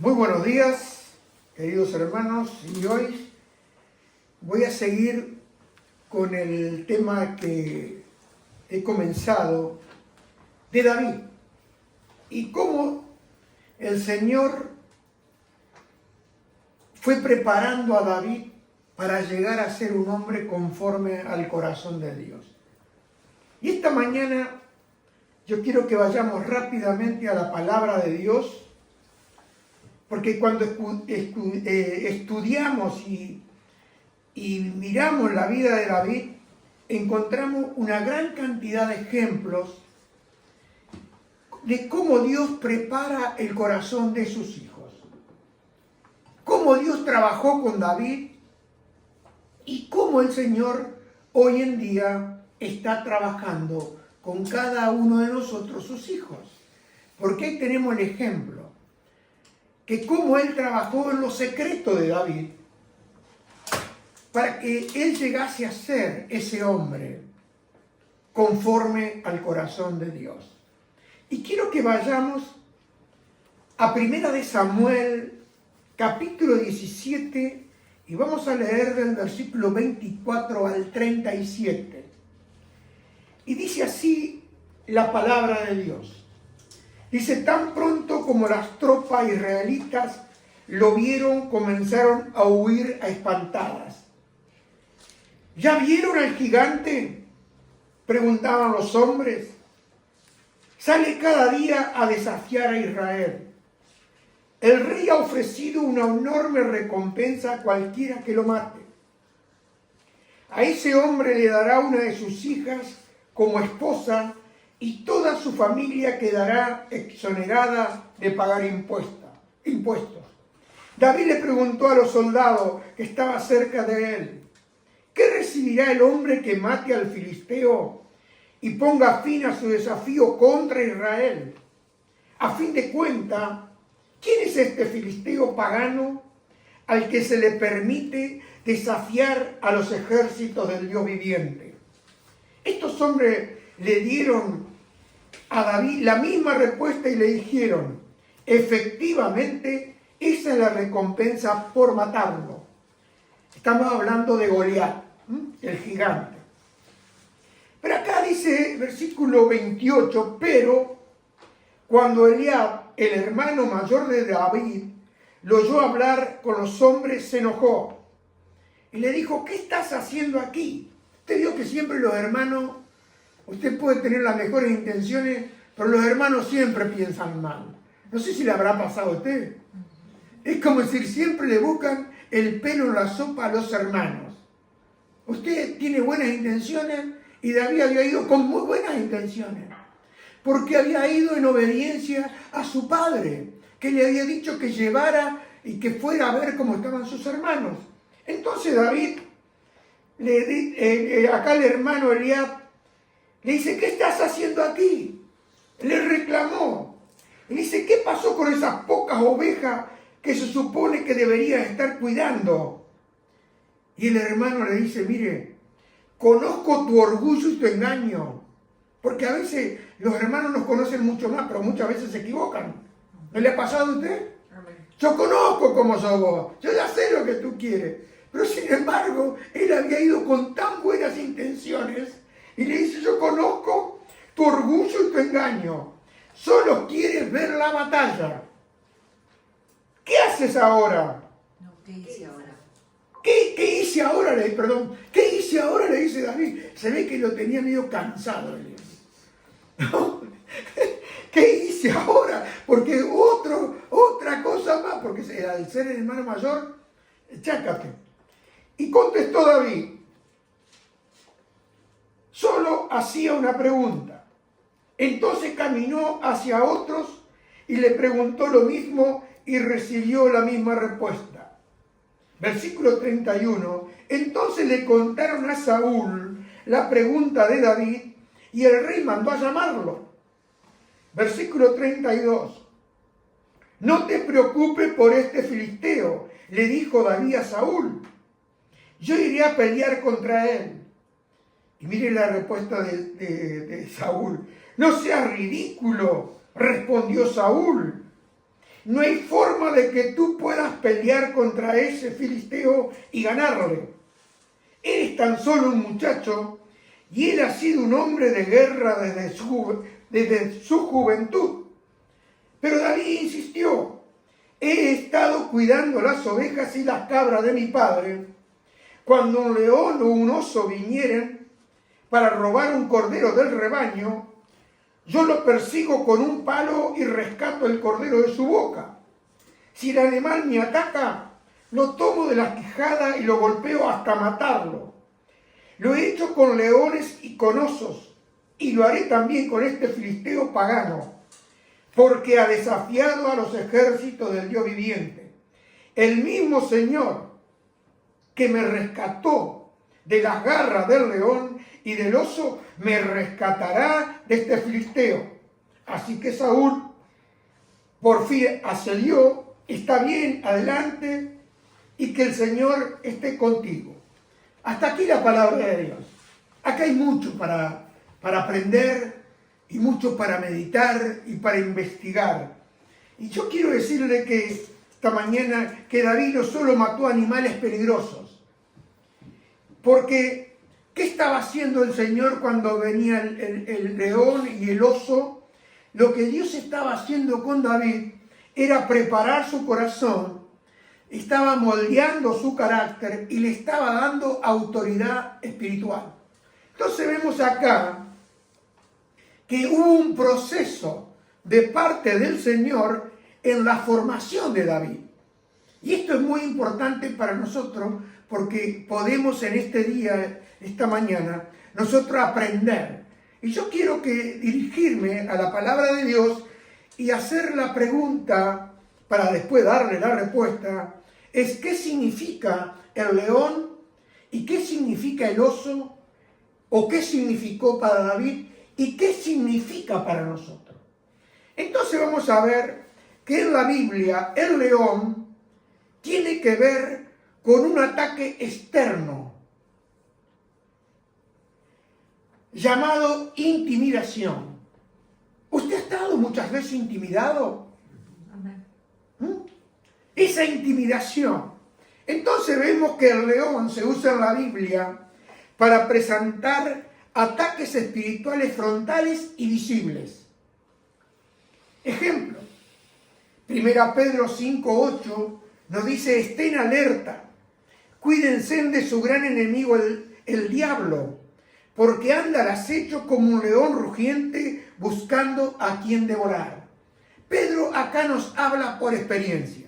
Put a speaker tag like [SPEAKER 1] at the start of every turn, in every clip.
[SPEAKER 1] Muy buenos días, queridos hermanos, y hoy voy a seguir con el tema que he comenzado de David y cómo el Señor fue preparando a David para llegar a ser un hombre conforme al corazón de Dios. Y esta mañana yo quiero que vayamos rápidamente a la palabra de Dios, porque cuando estudiamos y miramos la vida de David, encontramos una gran cantidad de ejemplos de cómo Dios prepara el corazón de sus hijos, cómo Dios trabajó con David y cómo el Señor hoy en día está trabajando con cada uno de nosotros, sus hijos. Porque ahí tenemos el ejemplo, que cómo Él trabajó en lo secreto de David, para que Él llegase a ser ese hombre conforme al corazón de Dios. Y quiero que vayamos a 1 Samuel, capítulo 17, y vamos a leer del versículo 24 al 37. Y dice así la palabra de Dios. Dice: tan pronto como las tropas israelitas lo vieron, comenzaron a huir a espantadas. ¿Ya vieron al gigante?, preguntaban los hombres. Sale cada día a desafiar a Israel. El rey ha ofrecido una enorme recompensa a cualquiera que lo mate. A ese hombre le dará una de sus hijas como esposa, y toda su familia quedará exonerada de pagar impuestos. David le preguntó a los soldados que estaban cerca de él: ¿qué recibirá el hombre que mate al filisteo y ponga fin a su desafío contra Israel? A fin de cuentas, ¿quién es este filisteo pagano al que se le permite desafiar a los ejércitos del Dios viviente? Estos hombres le dieron a David la misma respuesta y le dijeron: efectivamente, esa es la recompensa por matarlo. Estamos hablando de Goliat, el gigante. Pero acá dice, versículo 28, pero cuando Eliab, el hermano mayor de David, lo oyó hablar con los hombres, se enojó y le dijo: ¿qué estás haciendo aquí? Usted vio que siempre los hermanos, usted puede tener las mejores intenciones, pero los hermanos siempre piensan mal. No sé si le habrá pasado a usted. Es como decir, siempre le buscan el pelo en la sopa a los hermanos. Usted tiene buenas intenciones y David había ido con muy buenas intenciones, porque había ido en obediencia a su padre, que le había dicho que llevara y que fuera a ver cómo estaban sus hermanos. Entonces David, acá el hermano Eliab, le dice: ¿qué estás haciendo aquí? Le reclamó. Y dice: ¿qué pasó con esas pocas ovejas que se supone que deberías estar cuidando? Y el hermano le dice: mire, conozco tu orgullo y tu engaño. Porque a veces los hermanos nos conocen mucho más, pero muchas veces se equivocan. ¿No le ha pasado a usted? Yo conozco cómo sos vos, yo ya sé lo que tú quieres. Pero sin embargo, él había ido con tan buenas intenciones y le dice: yo conozco tu orgullo y tu engaño. Solo quieres ver la batalla. ¿Qué haces ahora?
[SPEAKER 2] No, ¿qué hice ahora?
[SPEAKER 1] ¿Qué hice ahora? ¿Qué hice ahora? Le dice David. Se ve que lo tenía medio cansado. ¿No? ¿Qué hice ahora? Porque otra cosa más, porque al ser el hermano mayor, chácate. Y contestó David: solo hacía una pregunta. Entonces caminó hacia otros y le preguntó lo mismo y recibió la misma respuesta. Versículo 31. Entonces le contaron a Saúl la pregunta de David y el rey mandó a llamarlo. Versículo 32. No te preocupes por este filisteo, le dijo David a Saúl. Yo iré a pelear contra él. Y mire la respuesta de Saúl. No seas ridículo, respondió Saúl. No hay forma de que tú puedas pelear contra ese filisteo y ganarle. Eres tan solo un muchacho y él ha sido un hombre de guerra desde su juventud. Pero David insistió: he estado cuidando las ovejas y las cabras de mi padre. Cuando un león o un oso vinieren para robar un cordero del rebaño, yo lo persigo con un palo y rescato el cordero de su boca. Si el animal me ataca, lo tomo de la quijada y lo golpeo hasta matarlo. Lo he hecho con leones y con osos, y lo haré también con este filisteo pagano, porque ha desafiado a los ejércitos del Dios viviente. El mismo Señor que me rescató de las garras del león y del oso, me rescatará de este filisteo. Así que Saúl por fin accedió: está bien, adelante, y que el Señor esté contigo. Hasta aquí la palabra de Dios. Acá hay mucho para aprender y mucho para meditar y para investigar. Y yo quiero decirle que esta mañana que David no solo mató animales peligrosos, porque ¿qué estaba haciendo el Señor cuando venía el león y el oso? Lo que Dios estaba haciendo con David era preparar su corazón, estaba moldeando su carácter y le estaba dando autoridad espiritual. Entonces vemos acá que hubo un proceso de parte del Señor en la formación de David. Y esto es muy importante para nosotros porque podemos en este día, esta mañana, nosotros aprender. Y yo quiero dirigirme a la palabra de Dios y hacer la pregunta, para después darle la respuesta, es ¿qué significa el león y qué significa el oso? ¿O qué significó para David y qué significa para nosotros? Entonces vamos a ver que en la Biblia el león tiene que ver con un ataque externo llamado intimidación. ¿Usted ha estado muchas veces intimidado? Esa intimidación. Entonces vemos que el león se usa en la Biblia para presentar ataques espirituales frontales y visibles. Ejemplo, 1 Pedro 5:8 nos dice: estén alerta, cuídense de su gran enemigo el diablo, porque anda al acecho como un león rugiente buscando a quien devorar. Pedro acá nos habla por experiencia,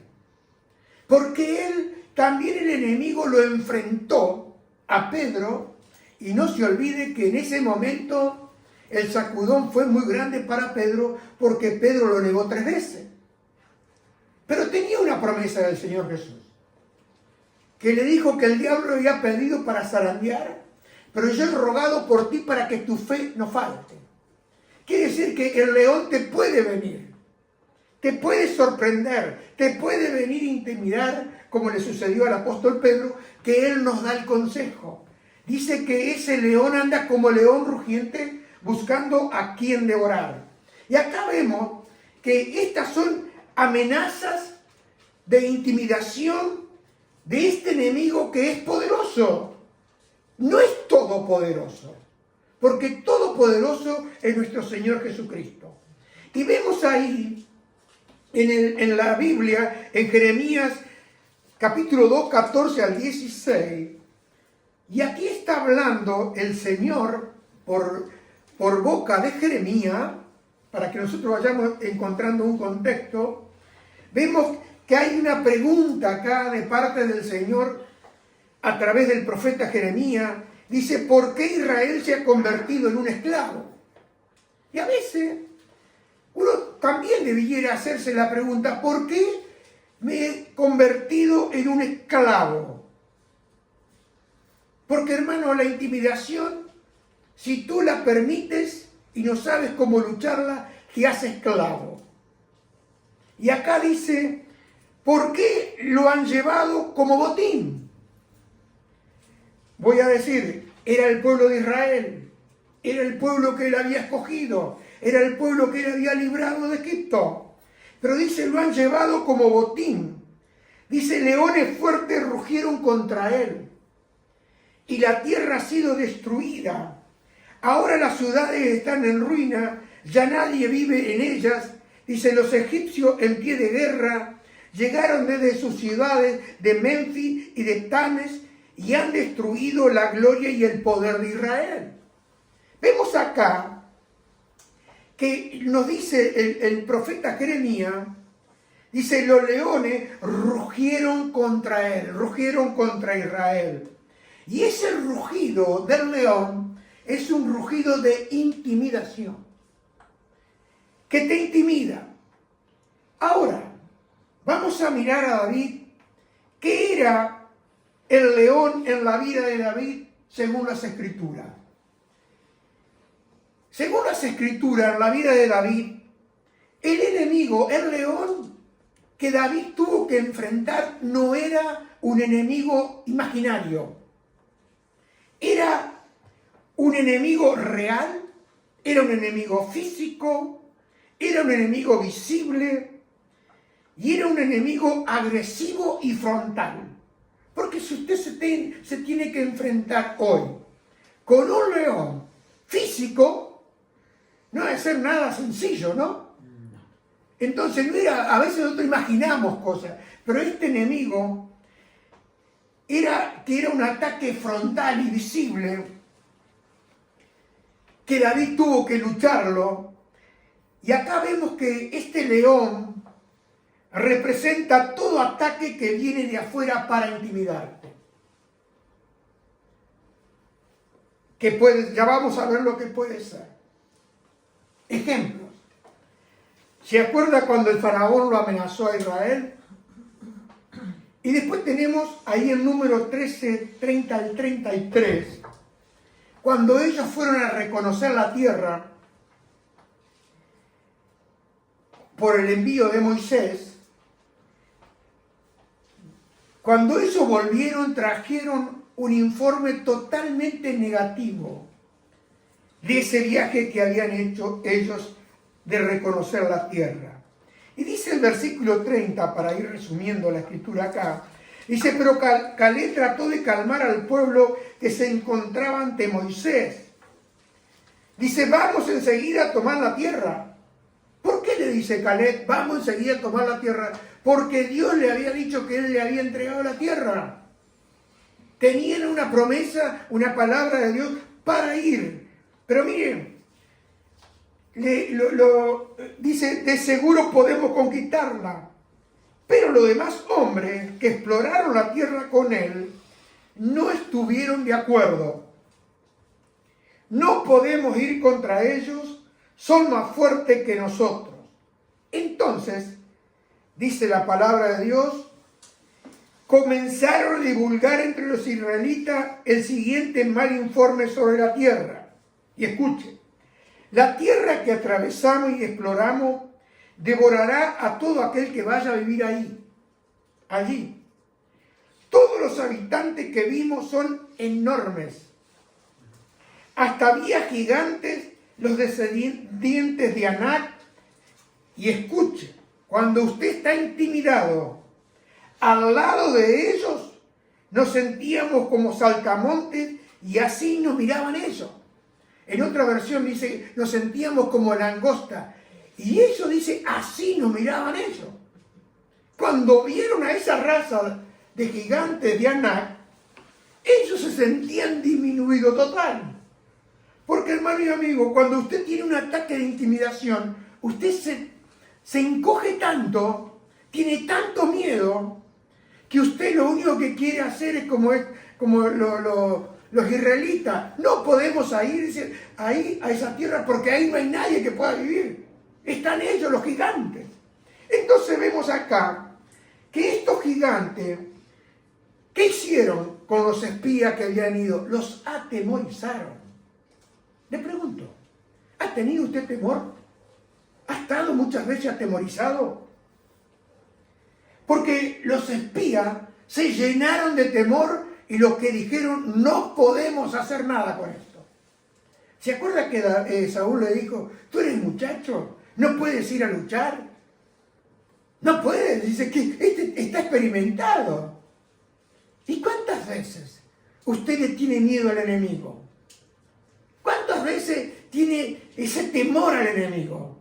[SPEAKER 1] porque él también, el enemigo, lo enfrentó a Pedro, y no se olvide que en ese momento el sacudón fue muy grande para Pedro, porque Pedro lo negó 3 veces. Pero tenía una promesa del Señor Jesús, que le dijo que el diablo había pedido para zarandear, pero yo he rogado por ti para que tu fe no falte. Quiere decir que el león te puede venir, te puede sorprender, te puede venir a intimidar, como le sucedió al apóstol Pedro, que él nos da el consejo. Dice que ese león anda como león rugiente buscando a quien devorar. Y acá vemos que estas son amenazas de intimidación de este enemigo que es poderoso. No es todopoderoso, porque todopoderoso es nuestro Señor Jesucristo. Y vemos ahí en la Biblia, en Jeremías capítulo 2, 14 al 16, y aquí está hablando el Señor por boca de Jeremías, para que nosotros vayamos encontrando un contexto. Vemos que hay una pregunta acá de parte del Señor a través del profeta Jeremías. Dice: ¿por qué Israel se ha convertido en un esclavo? Y a veces uno también debiera hacerse la pregunta: ¿por qué me he convertido en un esclavo? Porque, hermano, la intimidación, si tú la permites y no sabes cómo lucharla, te hace esclavo. Y acá dice: ¿por qué lo han llevado como botín? Voy a decir, era el pueblo de Israel, era el pueblo que él había escogido, era el pueblo que él había librado de Egipto. pero dice, lo han llevado como botín. Dice, leones fuertes rugieron contra él. Y la tierra ha sido destruida. Ahora las ciudades están en ruina, ya nadie vive en ellas. Dice, los egipcios en pie de guerra llegaron desde sus ciudades de Menfis y de Tames y han destruido la gloria y el poder de Israel. Vemos acá que nos dice el profeta Jeremías, dice, los leones rugieron contra él, rugieron contra Israel. Y ese rugido del león es un rugido de intimidación, que te intimida. Ahora, vamos a mirar a David. ¿Qué era el león en la vida de David según las Escrituras? Según las Escrituras, en la vida de David, el enemigo, el león que David tuvo que enfrentar, no era un enemigo imaginario. Era un enemigo real, era un enemigo físico, era un enemigo visible y era un enemigo agresivo y frontal. Porque si usted se tiene que enfrentar hoy con un león físico, no debe ser nada sencillo, ¿no? Entonces, a veces nosotros imaginamos cosas, pero este enemigo era un ataque frontal y visible, que David tuvo que lucharlo. Y acá vemos que este león representa todo ataque que viene de afuera para intimidarte. Ya vamos a ver lo que puede ser. Ejemplos. ¿Se acuerda cuando el faraón lo amenazó a Israel? Y después tenemos ahí el número 13, 30 al 33, cuando ellos fueron a reconocer la tierra por el envío de Moisés. Cuando ellos volvieron, trajeron un informe totalmente negativo de ese viaje que habían hecho ellos de reconocer la tierra. Y dice el versículo 30, para ir resumiendo la escritura acá, dice, pero Caleb trató de calmar al pueblo que se encontraba ante Moisés. Dice, vamos enseguida a tomar la tierra. ¿Por qué le dice Caleb, vamos enseguida a tomar la tierra? Porque Dios le había dicho que él le había entregado la tierra. Tenían una promesa, una palabra de Dios para ir. Pero miren, dice, de seguro podemos conquistarla. Pero los demás hombres que exploraron la tierra con él no estuvieron de acuerdo. No podemos ir contra ellos, son más fuertes que nosotros. Entonces, dice la palabra de Dios, comenzaron a divulgar entre los israelitas el siguiente mal informe sobre la tierra. Y escuche, la tierra que atravesamos y exploramos devorará a todo aquel que vaya a vivir allí. Todos los habitantes que vimos son enormes. Hasta había gigantes, los descendientes de Anac. Y escuche, cuando usted está intimidado, al lado de ellos, nos sentíamos como saltamontes y así nos miraban ellos. En otra versión dice, nos sentíamos como langosta. Y eso dice, así nos miraban ellos. Cuando vieron a esa raza de gigantes de Anac, ellos se sentían disminuidos total. Porque, hermano y amigo, cuando usted tiene un ataque de intimidación, usted se encoge tanto, tiene tanto miedo, que usted lo único que quiere hacer es como los israelitas. No podemos ir ahí a esa tierra porque ahí no hay nadie que pueda vivir. Están ellos, los gigantes. Entonces vemos acá que estos gigantes, ¿qué hicieron con los espías que habían ido? Los atemorizaron. Le pregunto, ¿ha tenido usted temor? ¿Ha estado muchas veces atemorizado? Porque los espías se llenaron de temor y los que dijeron, no podemos hacer nada con esto. ¿Se acuerda que Saúl le dijo, tú eres muchacho, no puedes ir a luchar? No puede, dice que este está experimentado. ¿Y cuántas veces usted le tiene miedo al enemigo? ¿Cuántas veces tiene ese temor al enemigo?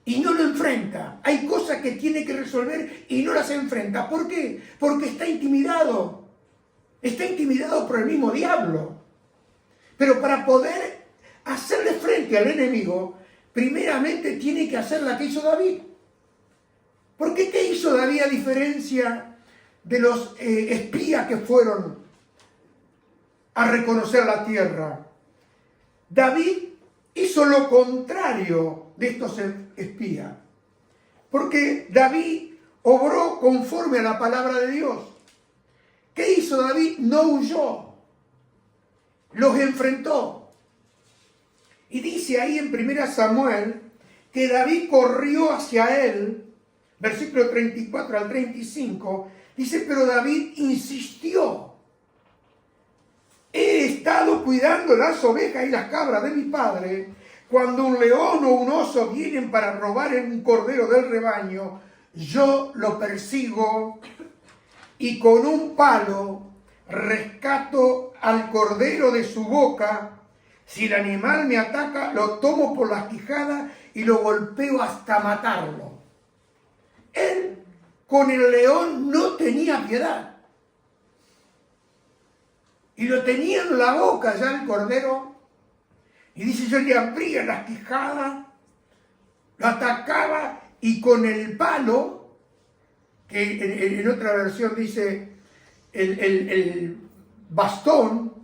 [SPEAKER 1] Y no lo enfrenta. Hay cosas que tiene que resolver y no las enfrenta. ¿Por qué? Porque está intimidado. Está intimidado por el mismo diablo. Pero para poder hacerle frente al enemigo, primeramente tiene que hacer la que hizo David. ¿Por qué? ¿Qué hizo David a diferencia de los espías que fueron a reconocer la tierra? David hizo lo contrario de estos espías. Porque David obró conforme a la palabra de Dios. ¿Qué hizo David? No huyó. Los enfrentó. Y dice ahí en 1 Samuel que David corrió hacia él. Versículo 34 al 35, dice, pero David insistió. He estado cuidando las ovejas y las cabras de mi padre. Cuando un león o un oso vienen para robar un cordero del rebaño, yo lo persigo y con un palo rescato al cordero de su boca. Si el animal me ataca, lo tomo por las quijadas y lo golpeo hasta matarlo. Él con el león no tenía piedad. Y lo tenía en la boca ya el cordero. Y dice, yo le abría las quijadas, lo atacaba y con el palo, que en otra versión dice el bastón,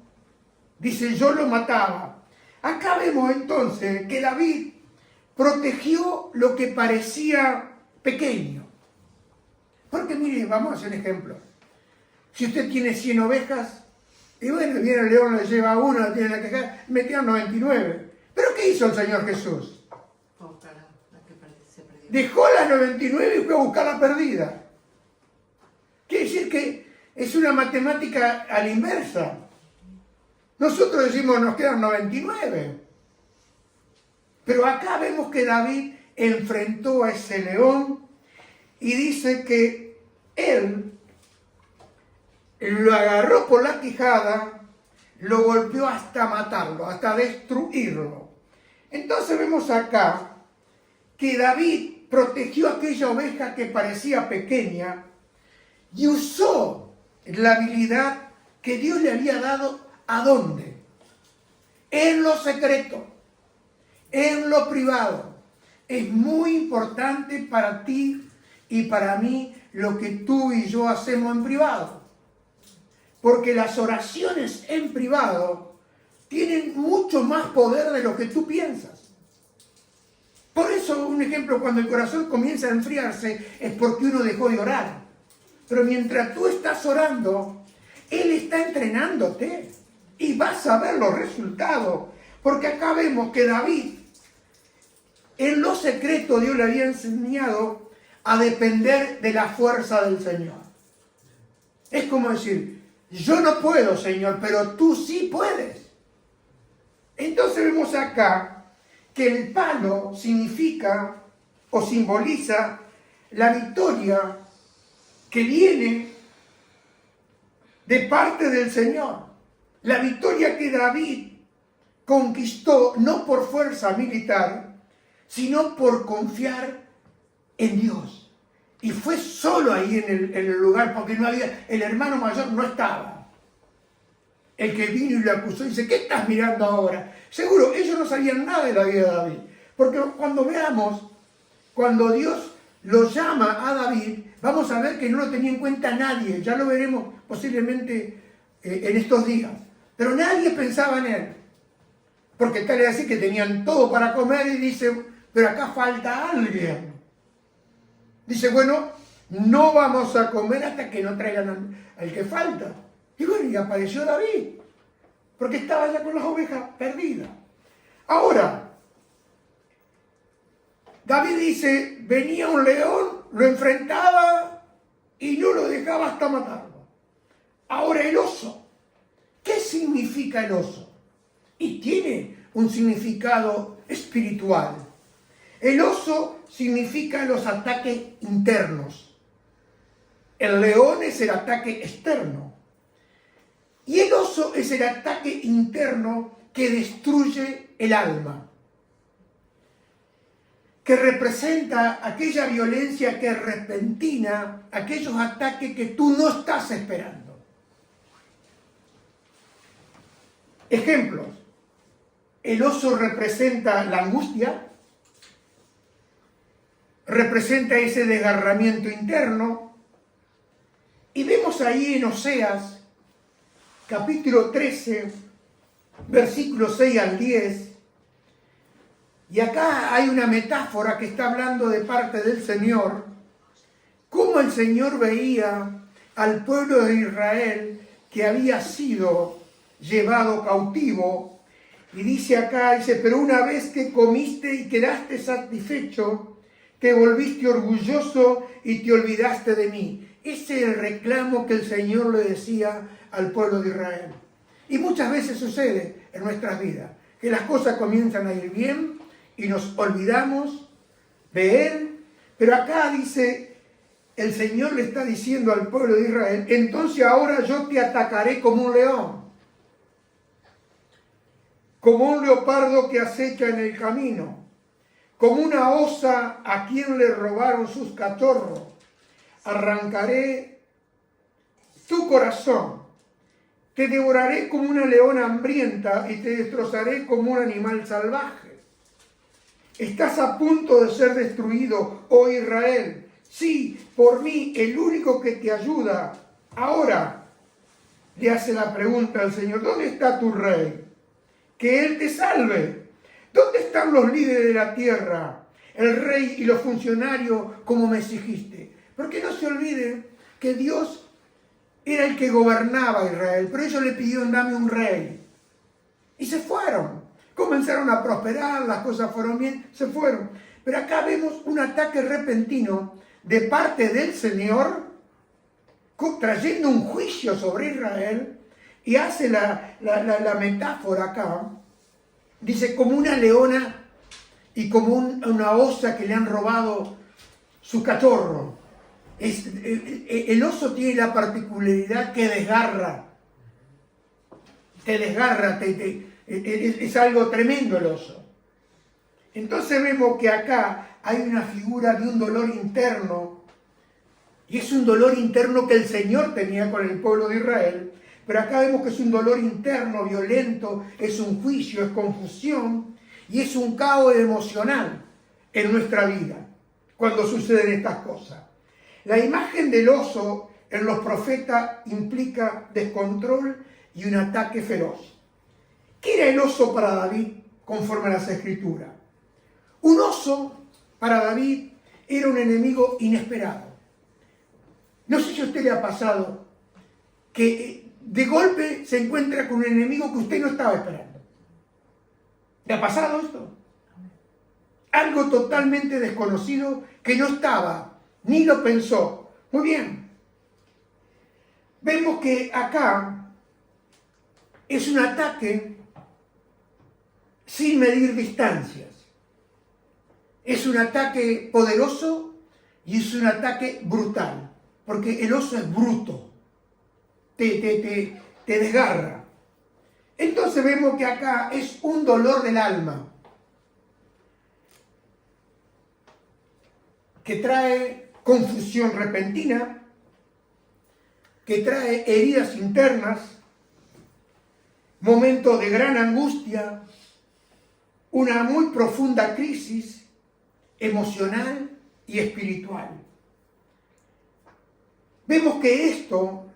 [SPEAKER 1] dice, yo lo mataba. Acá vemos entonces que David protegió lo que parecía pequeño. Porque mire, vamos a hacer un ejemplo. Si usted tiene 100 ovejas, y bueno, viene el león, le lleva una, la tiene en la caja, me quedan 99. ¿Pero qué hizo el Señor Jesús? Dejó las 99 y fue a buscar la perdida. Quiere decir que es una matemática a la inversa. Nosotros decimos, nos quedan 99. Pero acá vemos que David enfrentó a ese león y dice que él lo agarró por la quijada, lo golpeó hasta matarlo, hasta destruirlo. Entonces vemos acá que David protegió aquella oveja que parecía pequeña y usó la habilidad que Dios le había dado. ¿A dónde? En lo secreto, en lo privado. Es muy importante para ti y para mí lo que tú y yo hacemos en privado. Porque las oraciones en privado tienen mucho más poder de lo que tú piensas. Por eso, un ejemplo, cuando el corazón comienza a enfriarse es porque uno dejó de orar. Pero mientras tú estás orando, Él está entrenándote y vas a ver los resultados. Porque acá vemos que David, en lo secreto, Dios le había enseñado a depender de la fuerza del Señor. Es como decir, yo no puedo, Señor, pero tú sí puedes. Entonces vemos acá que el palo significa o simboliza la victoria que viene de parte del Señor. La victoria que David conquistó no por fuerza militar, sino por confiar en Dios. Y fue solo ahí en el lugar, porque no había, el hermano mayor no estaba. El que vino y le acusó, dice, ¿qué estás mirando ahora? Seguro, ellos no sabían nada de la vida de David. Porque cuando veamos, cuando Dios lo llama a David, vamos a ver que no lo tenía en cuenta nadie. Ya lo veremos posiblemente en estos días. Pero nadie pensaba en él. Porque tal es así que tenían todo para comer y dice, pero acá falta alguien. Dice, bueno, no vamos a comer hasta que no traigan al que falta. Y bueno, y apareció David, porque estaba ya con las ovejas perdidas. Ahora, David dice, venía un león, lo enfrentaba y no lo dejaba hasta matarlo. Ahora el oso. ¿Qué significa el oso? Y tiene un significado espiritual. El oso significa los ataques internos. El león es el ataque externo. Y el oso es el ataque interno que destruye el alma, que representa aquella violencia que es repentina, aquellos ataques que tú no estás esperando. Ejemplos. El oso representa la angustia, representa ese desgarramiento interno, y vemos ahí en Oseas, capítulo 13, versículos 6 al 10, y acá hay una metáfora que está hablando de parte del Señor, cómo el Señor veía al pueblo de Israel que había sido llevado cautivo, y dice acá, dice, pero una vez que comiste y quedaste satisfecho, te volviste orgulloso y te olvidaste de mí. Ese es el reclamo que el Señor le decía al pueblo de Israel. Y muchas veces sucede en nuestras vidas, que las cosas comienzan a ir bien y nos olvidamos de Él. Pero acá dice, el Señor le está diciendo al pueblo de Israel, entonces ahora yo te atacaré como un león, como un leopardo que acecha en el camino, como una osa a quien le robaron sus cachorros. Arrancaré tu corazón, te devoraré como una leona hambrienta y te destrozaré como un animal salvaje. Estás a punto de ser destruido, oh Israel. Sí, por mí, el único que te ayuda. Ahora le hace la pregunta al Señor, ¿dónde está tu rey? Que Él te salve. ¿Dónde están los líderes de la tierra? El rey y los funcionarios como me exigiste. Porque no se olviden que Dios era el que gobernaba a Israel, pero ellos le pidieron, dame un rey. Y se fueron. Comenzaron a prosperar, las cosas fueron bien, se fueron. Pero acá vemos un ataque repentino de parte del Señor, trayendo un juicio sobre Israel, y hace la metáfora acá, dice como una leona y como una osa que le han robado su cachorro. El oso tiene la particularidad que desgarra, te desgarra, es algo tremendo el oso. Entonces vemos que acá hay una figura de un dolor interno, y es un dolor interno que el Señor tenía con el pueblo de Israel, pero acá vemos que es un dolor interno, violento, es un juicio, es confusión, y es un caos emocional en nuestra vida, cuando suceden estas cosas. La imagen del oso en los profetas implica descontrol y un ataque feroz. ¿Qué era el oso para David conforme a las Escrituras? Un oso para David era un enemigo inesperado. No sé si a usted le ha pasado que de golpe se encuentra con un enemigo que usted no estaba esperando. ¿Le ha pasado esto? Algo totalmente desconocido que no estaba, ni lo pensó. Muy bien. Vemos que acá es un ataque sin medir distancias. Es un ataque poderoso y es un ataque brutal. Porque el oso es bruto. Te desgarra. Entonces vemos que acá es un dolor del alma que trae confusión repentina, que trae heridas internas, momentos de gran angustia, una muy profunda crisis emocional y espiritual. Vemos que esto,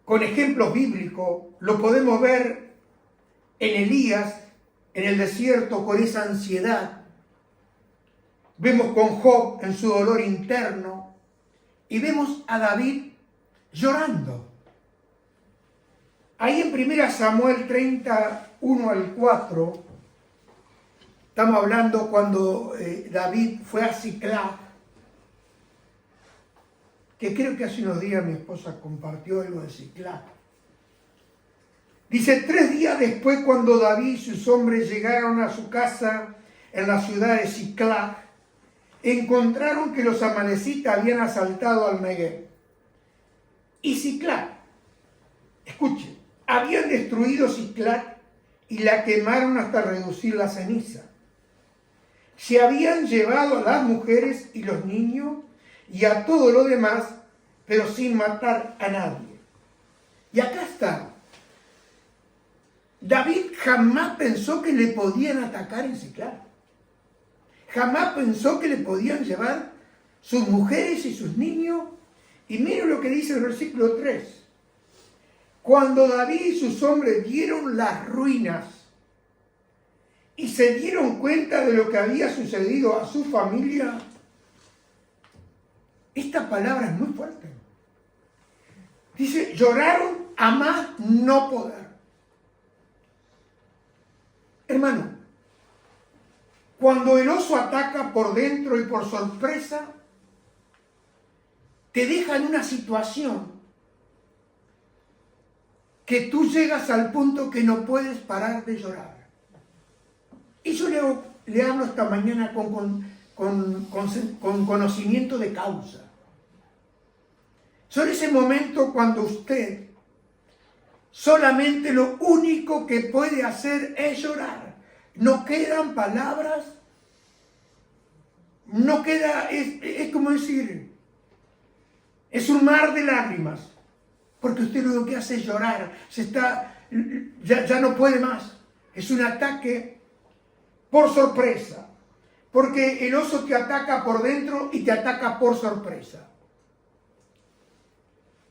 [SPEAKER 1] con ejemplos bíblicos, lo podemos ver en Elías, en el desierto, con esa ansiedad. Vemos con Job en su dolor interno. Y vemos a David llorando. Ahí en 1 Samuel 31 al 4, estamos hablando cuando David fue a Siclag, que creo que hace unos días mi esposa compartió algo de Siclag. Dice, 3 días después, cuando David y sus hombres llegaron a su casa, en la ciudad de Siclag, encontraron que los amalecitas habían asaltado al Negev. Y Siclag, escuchen, habían destruido Siclag y la quemaron hasta reducir la ceniza. Se habían llevado a las mujeres y los niños y a todo lo demás, pero sin matar a nadie. Y acá está. David jamás pensó que le podían atacar en Siclag. Jamás pensó que le podían llevar sus mujeres y sus niños. Y miren lo que dice el versículo 3. Cuando David y sus hombres vieron las ruinas y se dieron cuenta de lo que había sucedido a su familia, esta palabra es muy fuerte. Dice, lloraron a más no poder. Hermano, cuando el oso ataca por dentro y por sorpresa, te deja en una situación que tú llegas al punto que no puedes parar de llorar. Y yo le hablo esta mañana con conocimiento de causa. Son ese momento cuando usted solamente lo único que puede hacer es llorar. No quedan palabras, no queda, es como decir, es un mar de lágrimas, porque usted lo que hace es llorar, ya no puede más. Es un ataque por sorpresa, porque el oso te ataca por dentro y te ataca por sorpresa.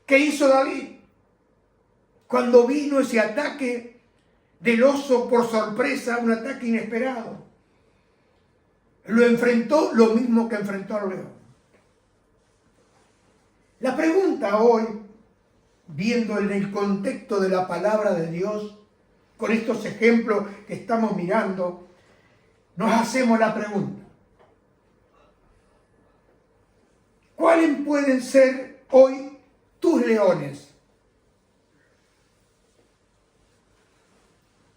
[SPEAKER 1] ¿Qué hizo David? Cuando vino ese ataque del oso por sorpresa, un ataque inesperado, lo enfrentó lo mismo que enfrentó al león. La pregunta hoy, viendo en el contexto de la palabra de Dios, con estos ejemplos que estamos mirando, nos hacemos la pregunta: ¿cuáles pueden ser hoy tus leones?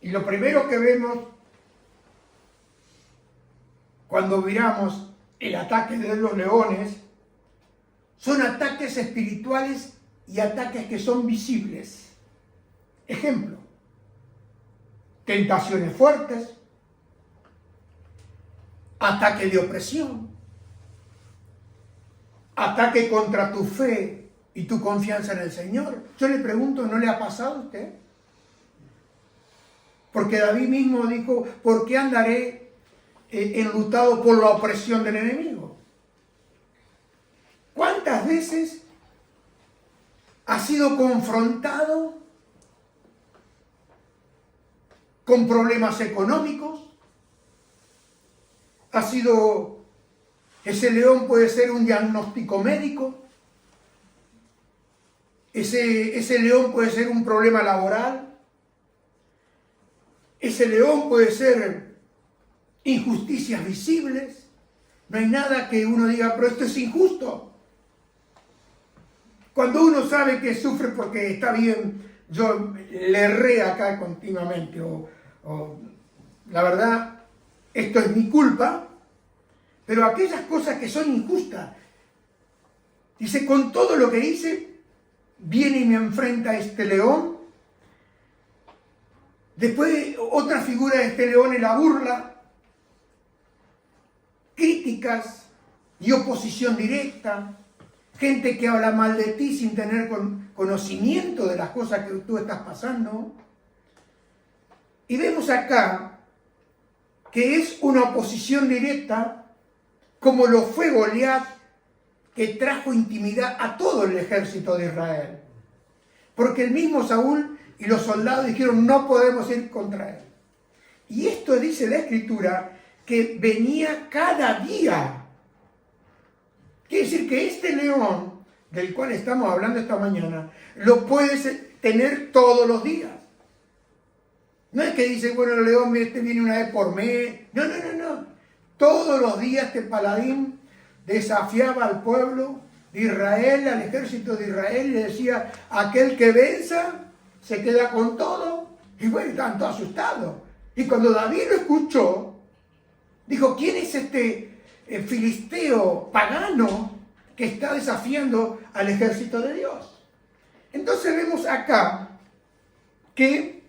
[SPEAKER 1] Y lo primero que vemos cuando miramos el ataque de los leones son ataques espirituales y ataques que son visibles. Ejemplo, tentaciones fuertes, ataque de opresión, ataque contra tu fe y tu confianza en el Señor. Yo le pregunto, ¿no le ha pasado a usted? Porque David mismo dijo, ¿por qué andaré enlutado por la opresión del enemigo? ¿Cuántas veces ha sido confrontado con problemas económicos? Ese león puede ser un diagnóstico médico, ese león puede ser un problema laboral, ese león puede ser injusticias visibles. No hay nada que uno diga, pero esto es injusto. Cuando uno sabe que sufre porque está bien, yo le erré acá continuamente, o la verdad, esto es mi culpa, pero aquellas cosas que son injustas, dice, con todo lo que hice, viene y me enfrenta este león. Después otra figura de este león es la burla, críticas y oposición directa, gente que habla mal de ti sin tener conocimiento de las cosas que tú estás pasando. Y vemos acá que es una oposición directa, como lo fue Goliat, que trajo intimidad a todo el ejército de Israel. Porque el mismo Saúl y los soldados dijeron, no podemos ir contra él. Y esto dice la Escritura, que venía cada día. Quiere decir que este león, del cual estamos hablando esta mañana, lo puedes tener todos los días. No es que dice, bueno, el león este viene una vez por mes. No. Todos los días este paladín desafiaba al pueblo de Israel, al ejército de Israel, y le decía, aquel que venza se queda con todo. Y bueno, estaban todos asustados. Y cuando David lo escuchó, Dijo, ¿quién es este filisteo pagano que está desafiando al ejército de Dios? Entonces vemos acá que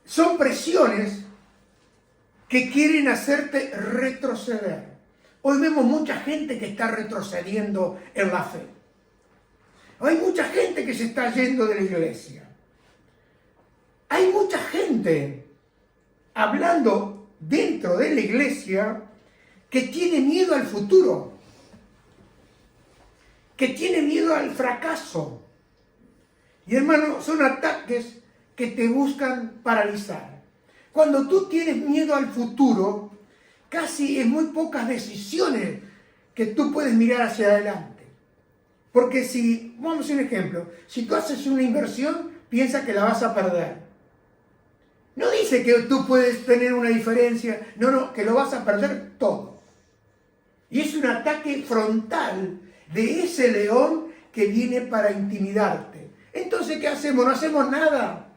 [SPEAKER 1] son presiones que quieren hacerte retroceder. Hoy vemos mucha gente que está retrocediendo en la fe. Hay mucha gente que se está yendo de la iglesia. Hay mucha gente hablando dentro de la iglesia que tiene miedo al futuro, que tiene miedo al fracaso. Y hermano, son ataques que te buscan paralizar. Cuando tú tienes miedo al futuro, casi en muy pocas decisiones que tú puedes mirar hacia adelante. Porque si, vamos a hacer un ejemplo, si tú haces una inversión, piensa que la vas a perder. No dice que tú puedes tener una diferencia, no, que lo vas a perder todo. Y es un ataque frontal de ese león que viene para intimidarte. Entonces, ¿qué hacemos? No hacemos nada.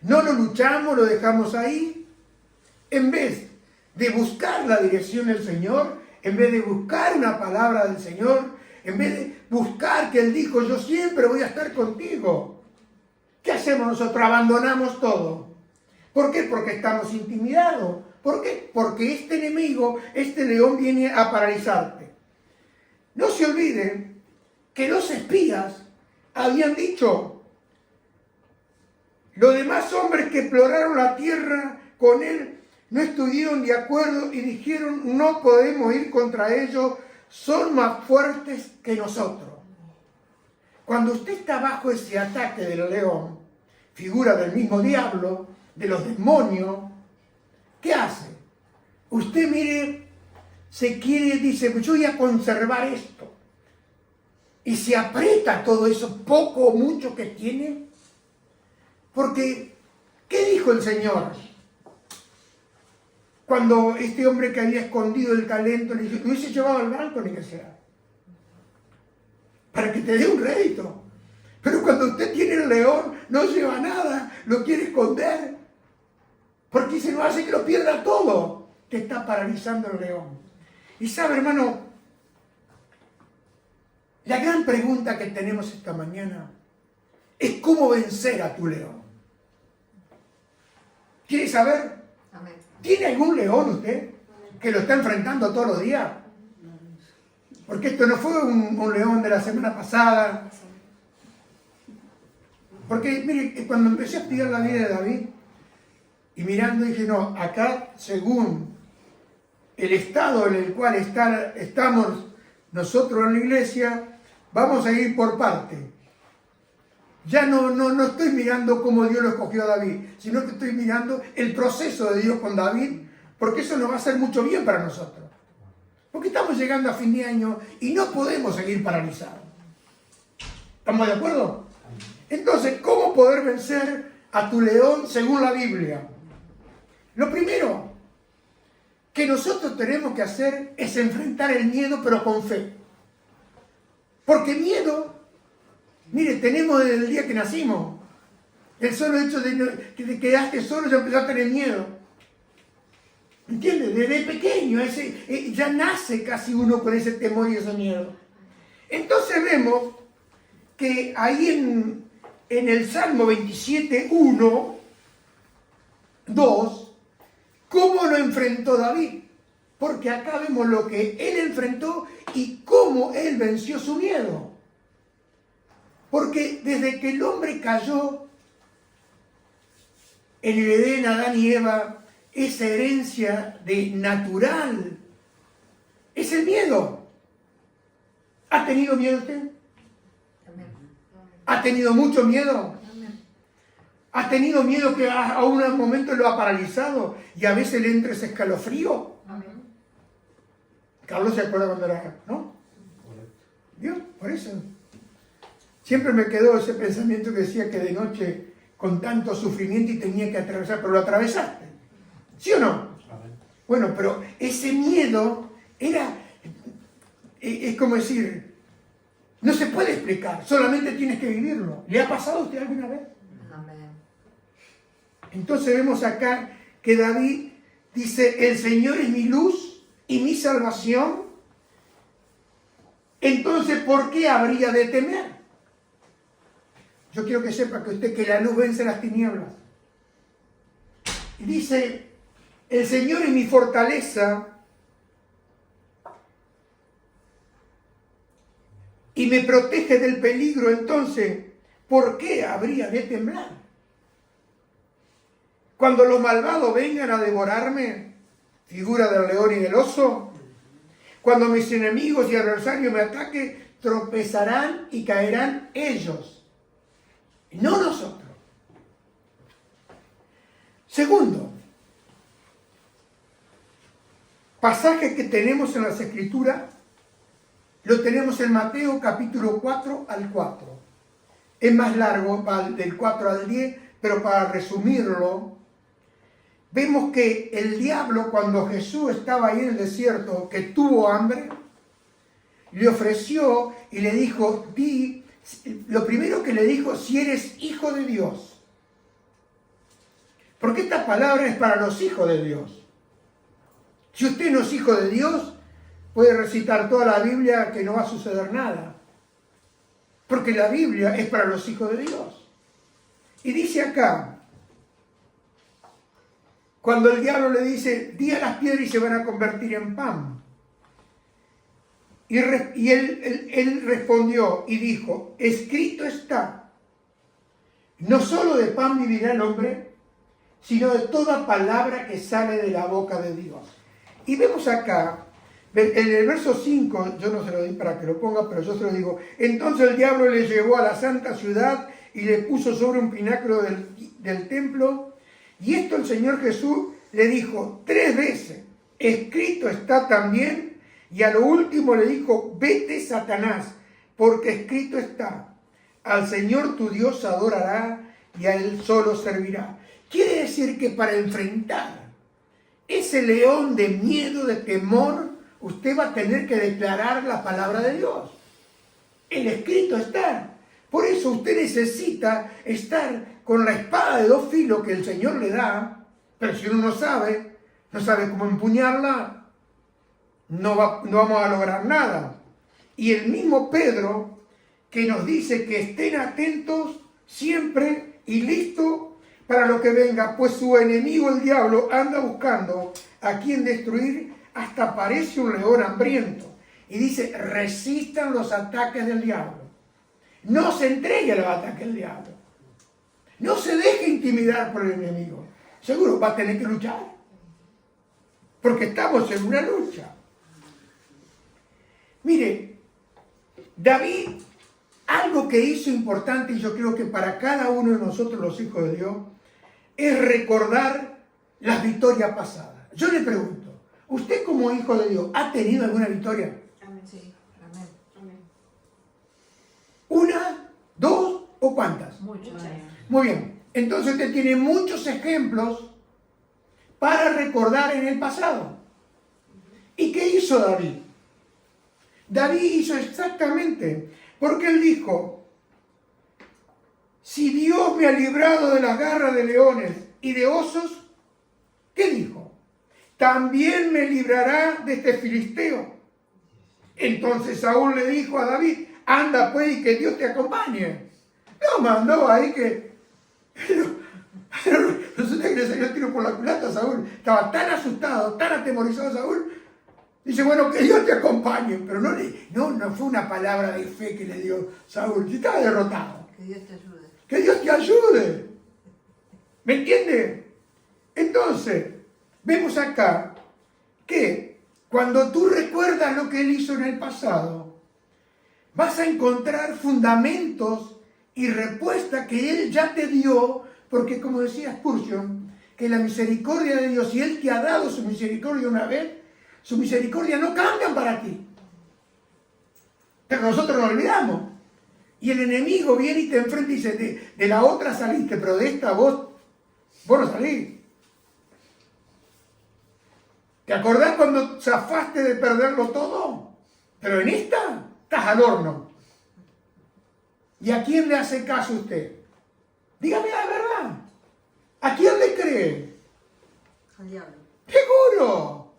[SPEAKER 1] No lo luchamos, lo dejamos ahí. En vez de buscar la dirección del Señor, en vez de buscar una palabra del Señor, en vez de buscar que Él dijo, yo siempre voy a estar contigo. ¿Qué hacemos nosotros? Abandonamos todo. ¿Por qué? Porque estamos intimidados. ¿Por qué? Porque este enemigo, este león viene a paralizarte. No se olviden que los espías habían dicho, los demás hombres que exploraron la tierra con él no estuvieron de acuerdo y dijeron, no podemos ir contra ellos, son más fuertes que nosotros. Cuando usted está bajo ese ataque del león, figura del mismo diablo, de los demonios, ¿qué hace? Usted mire, se quiere, dice, yo voy a conservar esto. Y se aprieta todo eso, poco o mucho que tiene. Porque, ¿qué dijo el Señor? Cuando este hombre que había escondido el talento le dijo, lo hubiese llevado al banco ni que sea. Para que te dé un rédito. Pero cuando usted tiene el león, no lleva nada, lo quiere esconder. Porque se nos hace que lo pierda todo. Te está paralizando el león. Y sabe, hermano, la gran pregunta que tenemos esta mañana es cómo vencer a tu león. ¿Quiere saber?
[SPEAKER 2] Amén.
[SPEAKER 1] ¿Tiene algún león usted que lo está enfrentando todos los días? Porque esto no fue un león de la semana pasada. Porque, mire, cuando empecé a estudiar la vida de David, y mirando dije, no, acá según el estado en el cual estamos nosotros en la iglesia, vamos a ir por parte. Ya no estoy mirando cómo Dios lo escogió a David, sino que estoy mirando el proceso de Dios con David, porque eso nos va a hacer mucho bien para nosotros. Porque estamos llegando a fin de año y no podemos seguir paralizados. ¿Estamos de acuerdo? Entonces, ¿cómo poder vencer a tu león según la Biblia? Lo primero que nosotros tenemos que hacer es enfrentar el miedo, pero con fe. Porque miedo, mire, tenemos desde el día que nacimos. El solo hecho de que te quedaste solo ya empezó a tener miedo. ¿Entiendes? Desde pequeño ya nace casi uno con ese temor y ese miedo. Entonces vemos que ahí en el Salmo 27, 1, 2, ¿cómo lo enfrentó David? Porque acá vemos lo que él enfrentó y cómo él venció su miedo. Porque desde que el hombre cayó en el Edén, Adán y Eva, esa herencia de natural es el miedo. ¿Ha tenido miedo usted? ¿Ha tenido mucho miedo? ¿Ha tenido miedo que a un momento lo ha paralizado y a veces le entra ese escalofrío?
[SPEAKER 2] Amén.
[SPEAKER 1] Carlos se acuerda cuando era, ¿no? ¿Vio? Por eso. Siempre me quedó ese pensamiento que decía que de noche con tanto sufrimiento y tenía que atravesar, pero lo atravesaste. ¿Sí o no? Bueno, pero ese miedo es como decir, no se puede explicar, solamente tienes que vivirlo. ¿Le ha pasado a usted alguna vez?
[SPEAKER 2] Amén.
[SPEAKER 1] Entonces vemos acá que David Dice, el Señor es mi luz y mi salvación. Entonces, ¿por qué habría de temer? Yo quiero que sepa que usted que la luz vence las tinieblas. Y dice, el Señor es mi fortaleza y me protege del peligro. Entonces, ¿por qué habría de temblar? Cuando los malvados vengan a devorarme, figura del león y del oso, cuando mis enemigos y adversarios me ataquen, tropezarán y caerán ellos, no nosotros. Segundo, pasaje que tenemos en las Escrituras, lo tenemos en Mateo capítulo 4 al 4. Es más largo, va del 4 al 10, pero para resumirlo, vemos que el diablo, cuando Jesús estaba ahí en el desierto, que tuvo hambre, le ofreció y le dijo, lo primero que le dijo, si eres hijo de Dios. Porque esta palabra es para los hijos de Dios. Si usted no es hijo de Dios, puede recitar toda la Biblia que no va a suceder nada. Porque la Biblia es para los hijos de Dios. Y dice acá, cuando el diablo le dice, di a las piedras y se van a convertir en pan. Y él respondió y dijo, escrito está, no solo de pan vivirá el hombre, sino de toda palabra que sale de la boca de Dios. Y vemos acá, en el verso 5, yo no se lo di para que lo ponga, pero yo se lo digo, entonces el diablo le llevó a la santa ciudad y le puso sobre un pináculo del templo, y esto el Señor Jesús le dijo 3 veces, escrito está también, y a lo último le dijo, vete Satanás, porque escrito está, al Señor tu Dios adorará y a Él solo servirá. Quiere decir que para enfrentar ese león de miedo, de temor, usted va a tener que declarar la palabra de Dios. El escrito está. Por eso usted necesita estar con la espada de 2 filos que el Señor le da, pero si uno no sabe cómo empuñarla, no vamos a lograr nada. Y el mismo Pedro que nos dice que estén atentos siempre y listos para lo que venga, pues su enemigo el diablo anda buscando a quien destruir, hasta parece un león hambriento. Y dice, resistan los ataques del diablo. No se entregue a los ataques del diablo. No se deje intimidar por el enemigo. Seguro va a tener que luchar. Porque estamos en una lucha. Mire, David, algo que hizo importante, y yo creo que para cada uno de nosotros los hijos de Dios, es recordar las victorias pasadas. Yo le pregunto, ¿usted como hijo de Dios ha tenido alguna victoria?
[SPEAKER 2] Amén, sí. Amén. Amén.
[SPEAKER 1] ¿Una, 2 o cuántas?
[SPEAKER 2] Muchas.
[SPEAKER 1] Muy bien. Entonces usted tiene muchos ejemplos para recordar en el pasado. ¿Y qué hizo David? David hizo exactamente, porque él dijo, si Dios me ha librado de las garras de leones y de osos, ¿qué dijo? También me librará de este filisteo. Entonces Saúl le dijo a David, anda pues y que Dios te acompañe. No mandó ahí que... Resulta que le salió el tiro por la culata a Saúl. Estaba tan asustado, tan atemorizado Saúl. Dice, bueno, que Dios te acompañe. Pero no fue una palabra de fe que le dio Saúl. Estaba derrotado.
[SPEAKER 2] Que Dios te ayude.
[SPEAKER 1] Que Dios te ayude. ¿Me entiende? Entonces, vemos acá que cuando tú recuerdas lo que Él hizo en el pasado, vas a encontrar fundamentos y respuestas que Él ya te dio, porque como decía Spurgeon, que la misericordia de Dios, si Él te ha dado su misericordia una vez, su misericordia no cambian para ti. Pero nosotros nos olvidamos. Y el enemigo viene y te enfrenta y dice, de la otra saliste, pero de esta vos no salís. ¿Te acordás cuando zafaste de perderlo todo? Pero en esta estás al horno. ¿Y a quién le hace caso usted? Dígame la verdad. ¿A quién le cree?
[SPEAKER 2] Al diablo.
[SPEAKER 1] Seguro.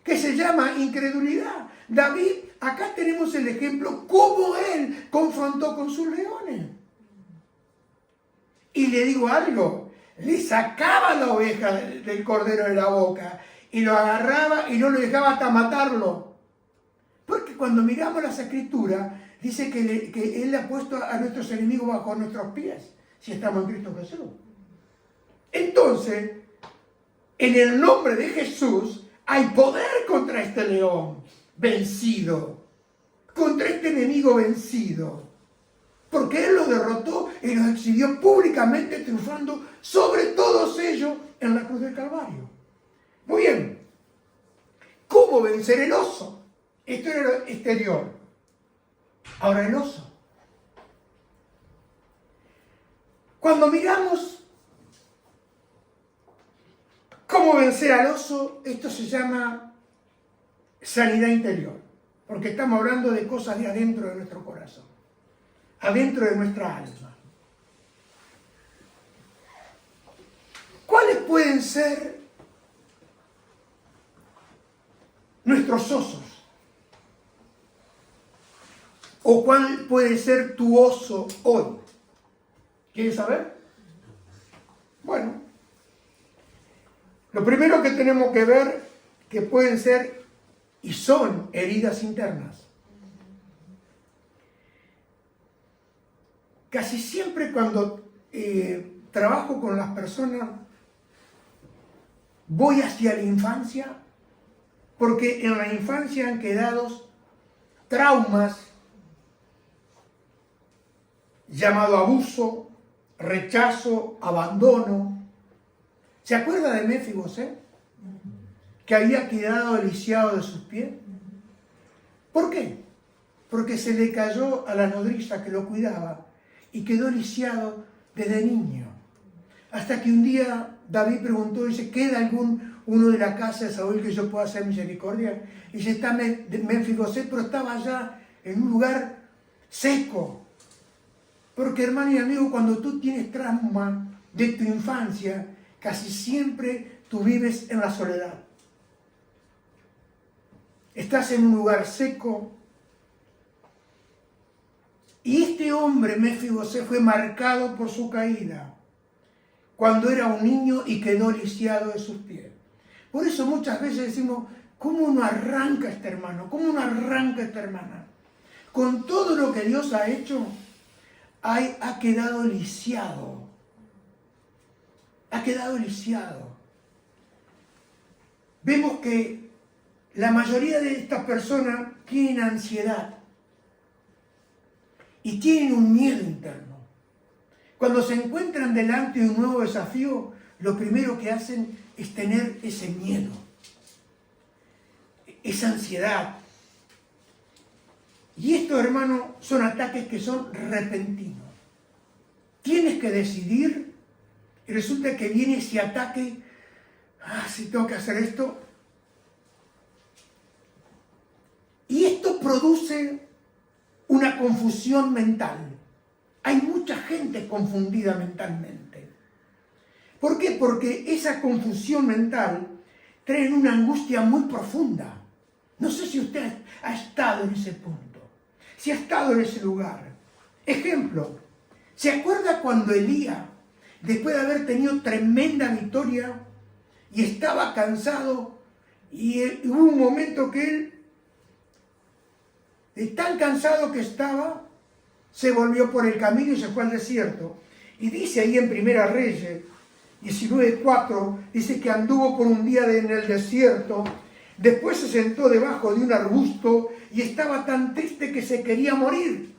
[SPEAKER 1] Que se llama incredulidad. David, acá tenemos el ejemplo cómo él confrontó con sus leones. Y le digo algo, le sacaba la oveja del cordero de la boca y lo agarraba y no lo dejaba hasta matarlo. Porque cuando miramos las escrituras, dice que Él ha puesto a nuestros enemigos bajo nuestros pies, si estamos en Cristo Jesús. Entonces, en el nombre de Jesús, hay poder contra este león vencido, contra este enemigo vencido. Porque Él los derrotó y los exhibió públicamente, triunfando sobre todos ellos en la cruz del Calvario. Muy bien. ¿Cómo vencer el oso? Esto era lo exterior. Ahora el oso. Cuando miramos cómo vencer al oso, esto se llama sanidad interior. Porque estamos hablando de cosas de adentro de nuestro corazón, adentro de nuestra alma. ¿Cuáles pueden ser nuestros osos? ¿O cuál puede ser tu oso hoy? ¿Quieres saber? Bueno, lo primero que tenemos que ver que pueden ser y son heridas internas. Casi siempre cuando trabajo con las personas, voy hacia la infancia, porque en la infancia han quedado traumas llamado abuso, rechazo, abandono. ¿Se acuerda de Mefiboset? Que había quedado lisiado de sus pies. ¿Por qué? Porque se le cayó a la nodriza que lo cuidaba y quedó lisiado desde niño. Hasta que un día David preguntó, dice, ¿queda uno de la casa de Saúl que yo pueda hacer misericordia? Y dice, está Mefiboset, pero estaba allá en un lugar seco. Porque, hermano y amigo, cuando tú tienes trauma de tu infancia, casi siempre tú vives en la soledad. Estás en un lugar seco. Y este hombre, Mefiboset, fue marcado por su caída cuando era un niño y quedó lisiado de sus pies. Por eso muchas veces decimos, ¿cómo uno arranca a este hermano? ¿Cómo uno arranca a esta hermana? Con todo lo que Dios ha hecho, ha quedado lisiado. Ha quedado lisiado. Vemos que la mayoría de estas personas tienen ansiedad y tienen un miedo interno. Cuando se encuentran delante de un nuevo desafío, lo primero que hacen es tener ese miedo, esa ansiedad. Y estos, hermanos, son ataques que son repentinos. Tienes que decidir y resulta que viene ese ataque. Si tengo que hacer esto. Y esto produce una confusión mental. Hay mucha gente confundida mentalmente. ¿Por qué? Porque esa confusión mental trae una angustia muy profunda. No sé si usted ha estado en ese punto, si ha estado en ese lugar. Ejemplo, ¿se acuerda cuando Elías, después de haber tenido tremenda victoria y estaba cansado, y hubo un momento que él, de tan cansado que estaba, se volvió por el camino y se fue al desierto? Y dice ahí en Primera Reyes 19:4, dice que anduvo por un día en el desierto, después se sentó debajo de un arbusto y estaba tan triste que se quería morir.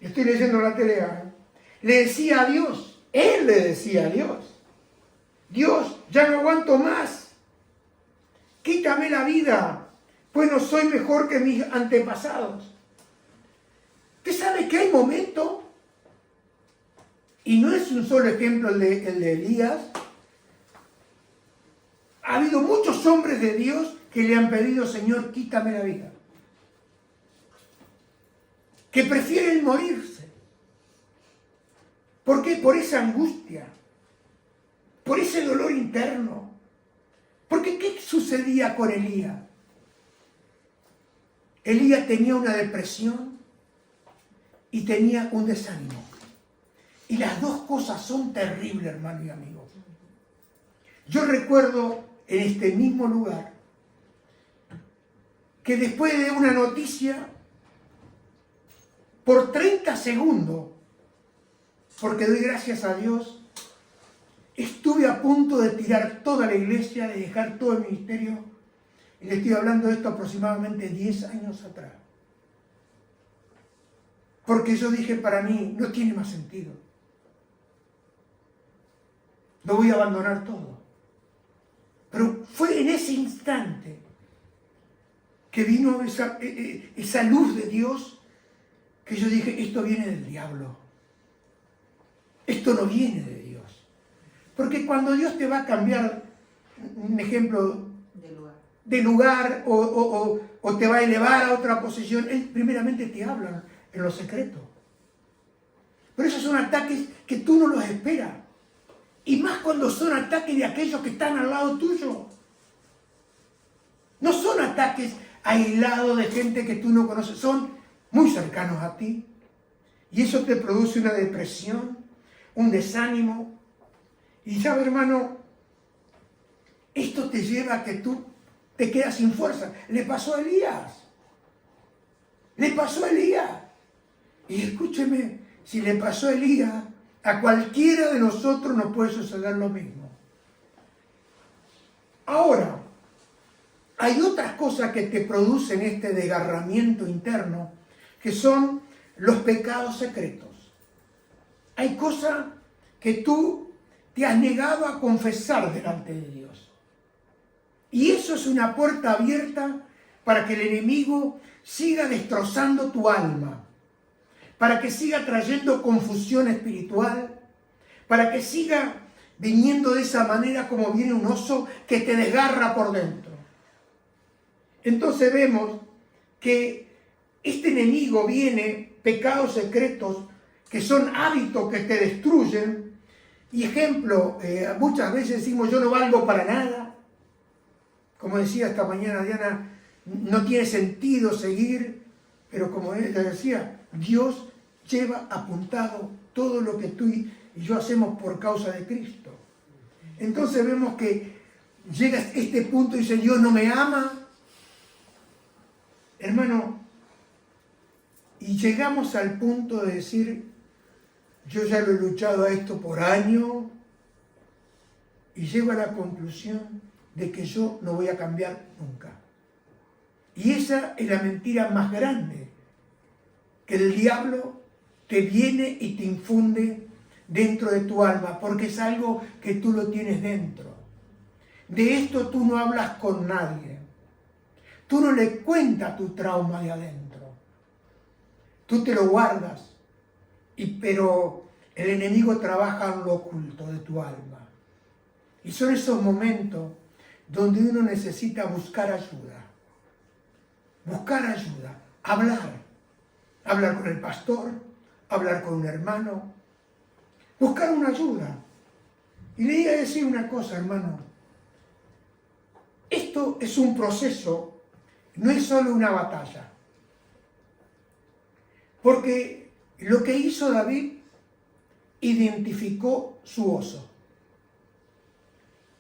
[SPEAKER 1] Estoy leyendo la tele. Le decía a Dios, él le decía a Dios, Dios, ya no aguanto más, quítame la vida, pues no soy mejor que mis antepasados. Usted sabe que hay momentos, y no es un solo ejemplo el de Elías, ha habido muchos hombres de Dios que le han pedido, Señor, quítame la vida, que prefieren morirse. ¿Por qué? Por esa angustia, por ese dolor interno. Porque ¿qué sucedía con Elías? Elías tenía una depresión y tenía un desánimo. Y las dos cosas son terribles, hermano y amigo. Yo recuerdo en este mismo lugar que después de una noticia, por 30 segundos, porque doy gracias a Dios, estuve a punto de tirar toda la iglesia, de dejar todo el ministerio, y le estoy hablando de esto aproximadamente 10 años atrás. Porque yo dije, para mí no tiene más sentido. No voy a abandonar todo. Pero fue en ese instante que vino esa luz de Dios, que yo dije, esto viene del diablo. Esto no viene de Dios. Porque cuando Dios te va a cambiar, un ejemplo, de lugar o te va a elevar a otra posición, Él primeramente te habla en lo secreto. Pero esos son ataques que tú no los esperas. Y más cuando son ataques de aquellos que están al lado tuyo. No son ataques aislados de gente que tú no conoces, son muy cercanos a ti. Y eso te produce una depresión, un desánimo. Y sabes, hermano, esto te lleva a que tú te quedas sin fuerza. Le pasó a Elías. Le pasó a Elías. Y escúcheme, si le pasó a Elías, a cualquiera de nosotros nos puede suceder lo mismo. Ahora, hay otras cosas que te producen este desgarramiento interno, que son los pecados secretos. Hay cosas que tú te has negado a confesar delante de Dios. Y eso es una puerta abierta para que el enemigo siga destrozando tu alma, para que siga trayendo confusión espiritual, para que siga viniendo de esa manera como viene un oso que te desgarra por dentro. Entonces vemos que este enemigo viene, pecados secretos, que son hábitos que te destruyen. Y ejemplo, muchas veces decimos, yo no valgo para nada. Como decía esta mañana Diana, no tiene sentido seguir, pero como ella decía, Dios lleva apuntado todo lo que tú y yo hacemos por causa de Cristo. Entonces vemos que llega a este punto y dice, Dios no me ama. Hermano, y llegamos al punto de decir, yo ya lo he luchado a esto por años, y llego a la conclusión de que yo no voy a cambiar nunca. Y esa es la mentira más grande, que el diablo te viene y te infunde dentro de tu alma, porque es algo que tú lo tienes dentro. De esto tú no hablas con nadie. Tú no le cuentas tu trauma de adentro. Tú te lo guardas, pero el enemigo trabaja en lo oculto de tu alma. Y son esos momentos donde uno necesita buscar ayuda. Buscar ayuda, hablar con el pastor, hablar con un hermano, buscar una ayuda. Y le iba a decir una cosa, hermano, esto es un proceso, no es solo una batalla. Porque lo que hizo David, identificó su oso.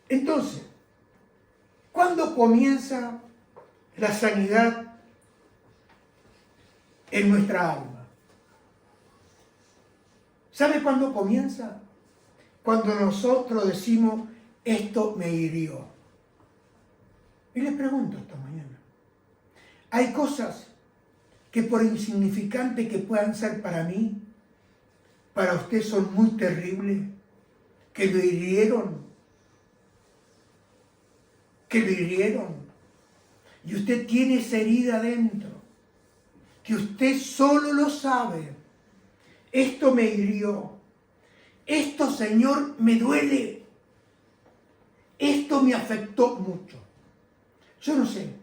[SPEAKER 1] Entonces, ¿cuándo comienza la sanidad en nuestra alma? ¿Sabe cuándo comienza? Cuando nosotros decimos, esto me hirió. Y les pregunto esta mañana, ¿hay cosas que por insignificantes que puedan ser para mí, para usted son muy terribles, que lo hirieron? Que lo hirieron. Y usted tiene esa herida dentro, que usted solo lo sabe. Esto me hirió. Esto, Señor, me duele. Esto me afectó mucho. Yo no sé,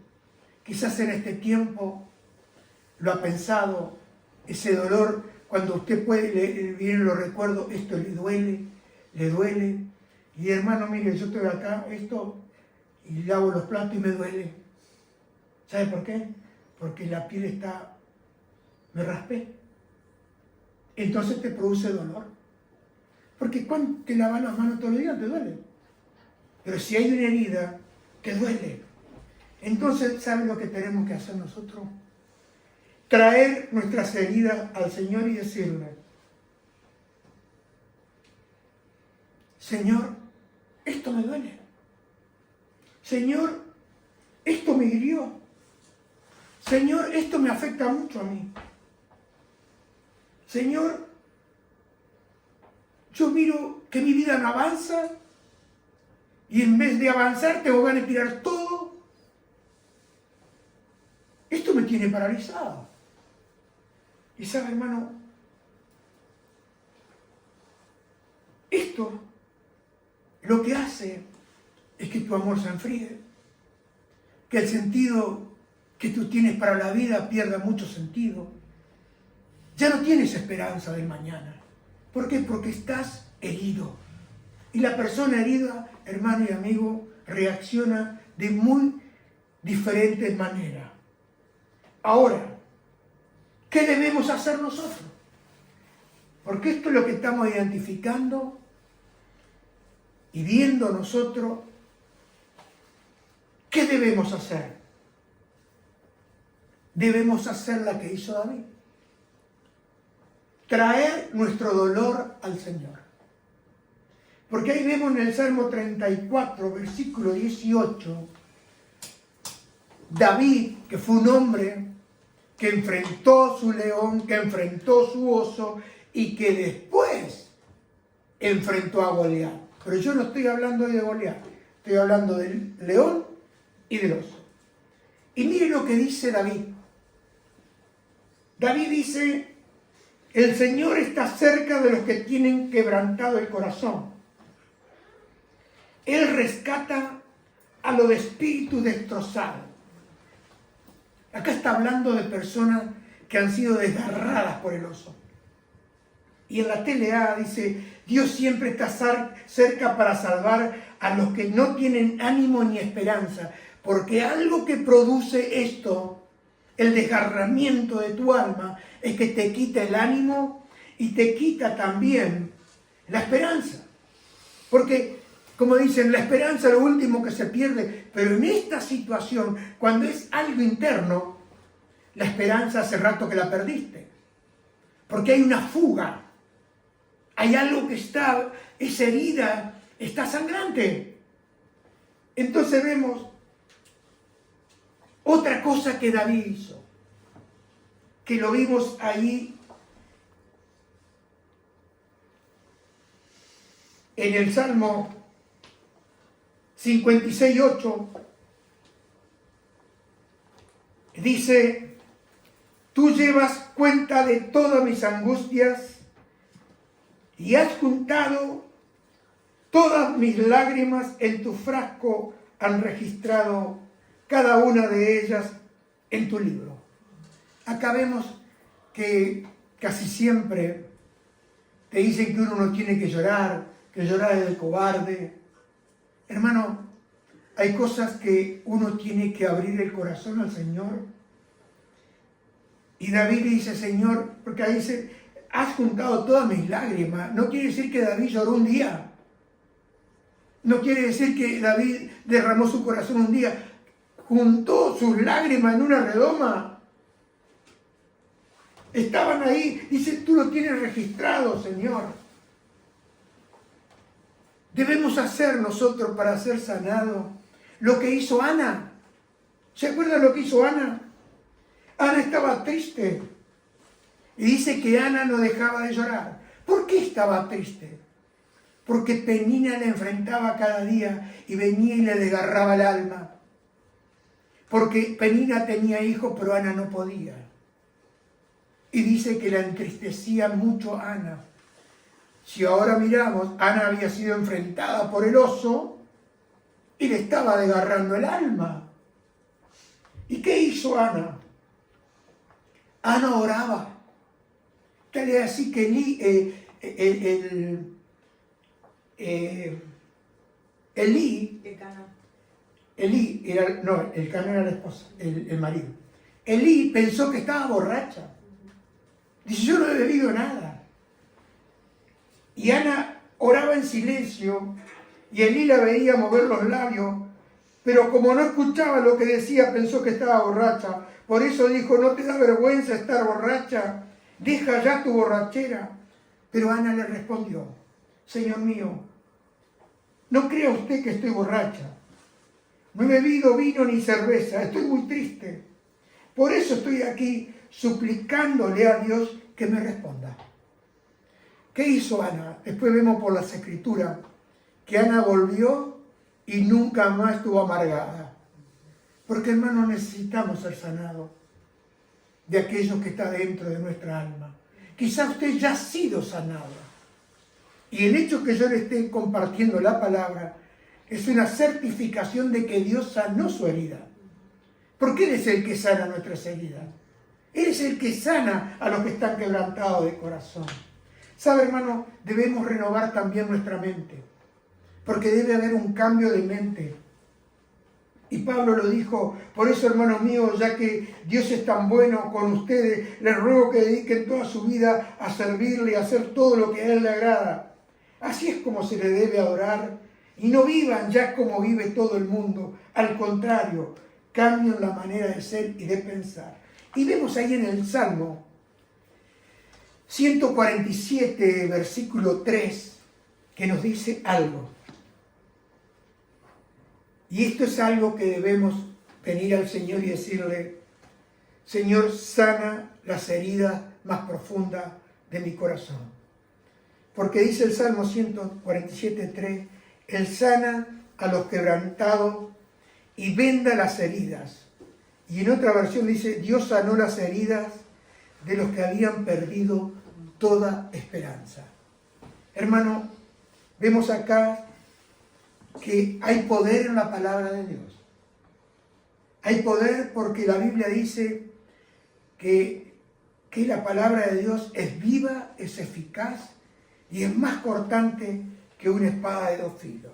[SPEAKER 1] quizás en este tiempo lo ha pensado, ese dolor, cuando usted puede, le vienen los recuerdos, esto le duele. Y hermano, mire, yo estoy acá, esto, y lavo los platos y me duele. ¿Sabe por qué? Porque la piel está, me raspé. Entonces te produce dolor. Porque cuando te lavas las manos todos los días te duele. Pero si hay una herida, te duele. Entonces, ¿saben lo que tenemos que hacer nosotros? Traer nuestras heridas al Señor y decirle: Señor, esto me duele. Señor, esto me hirió. Señor, esto me afecta mucho a mí. Señor, yo miro que mi vida no avanza y en vez de avanzar tengo ganas de tirar todo. Esto me tiene paralizado. Y sabe, hermano, esto lo que hace es que tu amor se enfríe, que el sentido que tú tienes para la vida pierda mucho sentido. Ya no tienes esperanza del mañana. ¿Por qué? Porque estás herido. Y la persona herida, hermano y amigo, reacciona de muy diferentes maneras. Ahora, ¿qué debemos hacer nosotros? Porque esto es lo que estamos identificando y viendo nosotros. ¿Qué debemos hacer? Debemos hacer la que hizo David. Traer nuestro dolor al Señor. Porque ahí vemos en el Salmo 34, versículo 18, David, que fue un hombre que enfrentó su león, que enfrentó su oso y que después enfrentó a Goliat. Pero yo no estoy hablando de Goliat, estoy hablando del león y del oso. Y mire lo que dice David. David dice: el Señor está cerca de los que tienen quebrantado el corazón. Él rescata a los de espíritu destrozado. Acá está hablando de personas que han sido desgarradas por el oso. Y en la TLA dice: Dios siempre está cerca para salvar a los que no tienen ánimo ni esperanza, porque algo que produce esto, el desgarramiento de tu alma, es que te quita el ánimo y te quita también la esperanza. Porque, como dicen, la esperanza es lo último que se pierde, pero en esta situación, cuando es algo interno, la esperanza hace rato que la perdiste. Porque hay una fuga, hay algo que está, esa herida está sangrante. Entonces vemos otra cosa que David hizo, que lo vimos ahí en el Salmo 56:8, dice: tú llevas cuenta de todas mis angustias y has juntado todas mis lágrimas en tu frasco, han registrado cada una de ellas en tu libro. Acá vemos que casi siempre te dicen que uno no tiene que llorar es el cobarde. Hermano, hay cosas que uno tiene que abrir el corazón al Señor. Y David dice: Señor, porque ahí dice: has juntado todas mis lágrimas. No quiere decir que David lloró un día. No quiere decir que David derramó su corazón un día. Juntó sus lágrimas en una redoma. Estaban ahí. Dice: tú lo tienes registrado, Señor. Debemos hacer nosotros para ser sanados lo que hizo Ana. ¿Se acuerdan lo que hizo Ana? Ana estaba triste. Y dice que Ana no dejaba de llorar. ¿Por qué estaba triste? Porque Penina le enfrentaba cada día y venía y le desgarraba el alma. Porque Penina tenía hijos, pero Ana no podía. Y dice que la entristecía mucho a Ana. Si ahora miramos, Ana había sido enfrentada por el oso y le estaba desgarrando el alma. ¿Y qué hizo Ana? Ana oraba. Tal es así que Elí Elí era, no, el Cana era la esposa, el marido. Elí pensó que estaba borracha. Dice, yo no he bebido nada. Y Ana oraba en silencio y Elí la veía mover los labios, pero como no escuchaba lo que decía, pensó que estaba borracha. Por eso dijo, ¿no te da vergüenza estar borracha? Deja ya tu borrachera. Pero Ana le respondió, Señor mío, no crea usted que estoy borracha. No he bebido vino ni cerveza, estoy muy triste. Por eso estoy aquí suplicándole a Dios que me responda. ¿Qué hizo Ana? Después vemos por las Escrituras que Ana volvió y nunca más estuvo amargada. Porque, hermanos, necesitamos ser sanados de aquello que está dentro de nuestra alma. Quizá usted ya ha sido sanado. Y el hecho que yo le esté compartiendo la palabra es una certificación de que Dios sanó su herida. Porque Él es el que sana nuestras heridas. Él es el que sana a los que están quebrantados de corazón. ¿Sabe, hermano? Debemos renovar también nuestra mente. Porque debe haber un cambio de mente. Y Pablo lo dijo, por eso, hermanos míos, ya que Dios es tan bueno con ustedes, les ruego que dediquen toda su vida a servirle y a hacer todo lo que a Él le agrada. Así es como se le debe adorar. Y no vivan ya como vive todo el mundo. Al contrario, cambien la manera de ser y de pensar. Y vemos ahí en el Salmo 147, versículo 3, que nos dice algo. Y esto es algo que debemos venir al Señor y decirle, Señor, sana las heridas más profundas de mi corazón. Porque dice el Salmo 147:3, Él sana a los quebrantados y venda las heridas. Y en otra versión dice, Dios sanó las heridas de los que habían perdido toda esperanza. Hermano, vemos acá que hay poder en la palabra de Dios. Hay poder porque la Biblia dice que la palabra de Dios es viva, es eficaz y es más cortante que una espada de 2 filos.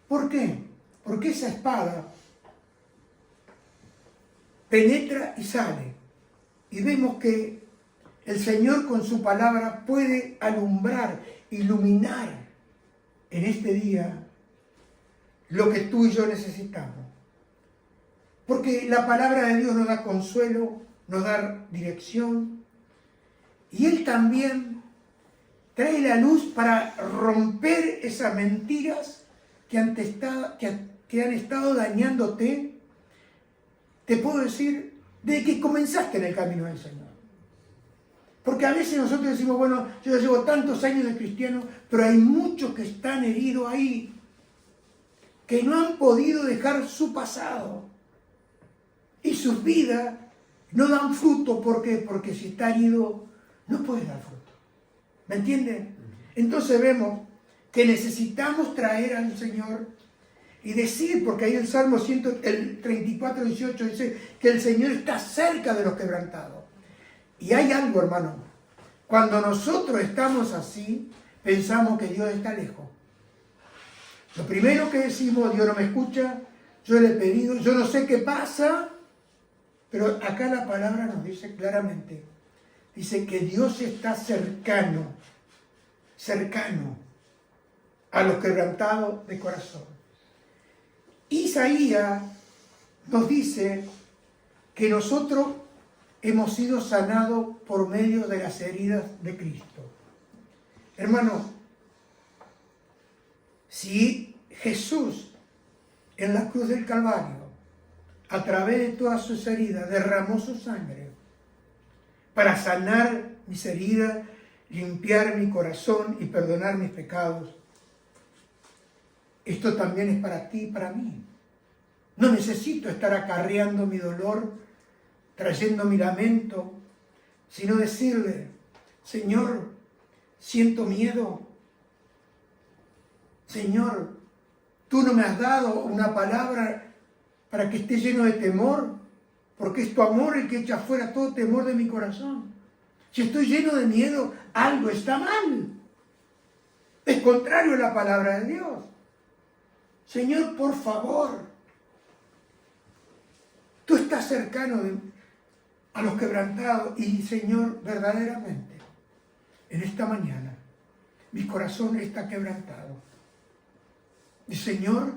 [SPEAKER 1] ¿Por qué? Porque esa espada penetra y sale. Y vemos que el Señor con su palabra puede alumbrar, iluminar en este día lo que tú y yo necesitamos. Porque la palabra de Dios nos da consuelo, nos da dirección. Y Él también trae la luz para romper esas mentiras que han estado dañándote. Te puedo decir, desde que comenzaste en el camino del Señor. Porque a veces nosotros decimos, bueno, yo llevo tantos años de cristiano, pero hay muchos que están heridos ahí, que no han podido dejar su pasado. Y sus vidas no dan fruto. ¿Por qué? Porque si está herido, no puede dar fruto. ¿Me entienden? Entonces vemos que necesitamos traer al Señor y decir, porque ahí el Salmo 34:18 dice que el Señor está cerca de los quebrantados. Y hay algo, hermano. Cuando nosotros estamos así, pensamos que Dios está lejos. Lo primero que decimos, Dios no me escucha, yo le he pedido, yo no sé qué pasa, pero acá la palabra nos dice claramente, dice que Dios está cercano a los quebrantados de corazón. Isaías nos dice que nosotros hemos sido sanados por medio de las heridas de Cristo. Hermano, si Jesús en la cruz del Calvario, a través de todas sus heridas, derramó su sangre para sanar mis heridas, limpiar mi corazón y perdonar mis pecados, esto también es para ti y para mí. No necesito estar acarreando mi dolor, trayendo mi lamento, sino decirle, Señor, siento miedo. Señor, tú no me has dado una palabra para que esté lleno de temor, porque es tu amor el que echa fuera todo temor de mi corazón. Si estoy lleno de miedo, algo está mal. Es contrario a la palabra de Dios. Señor, por favor, estás cercano a los quebrantados. Y Señor, verdaderamente, en esta mañana, mi corazón está quebrantado. Y Señor,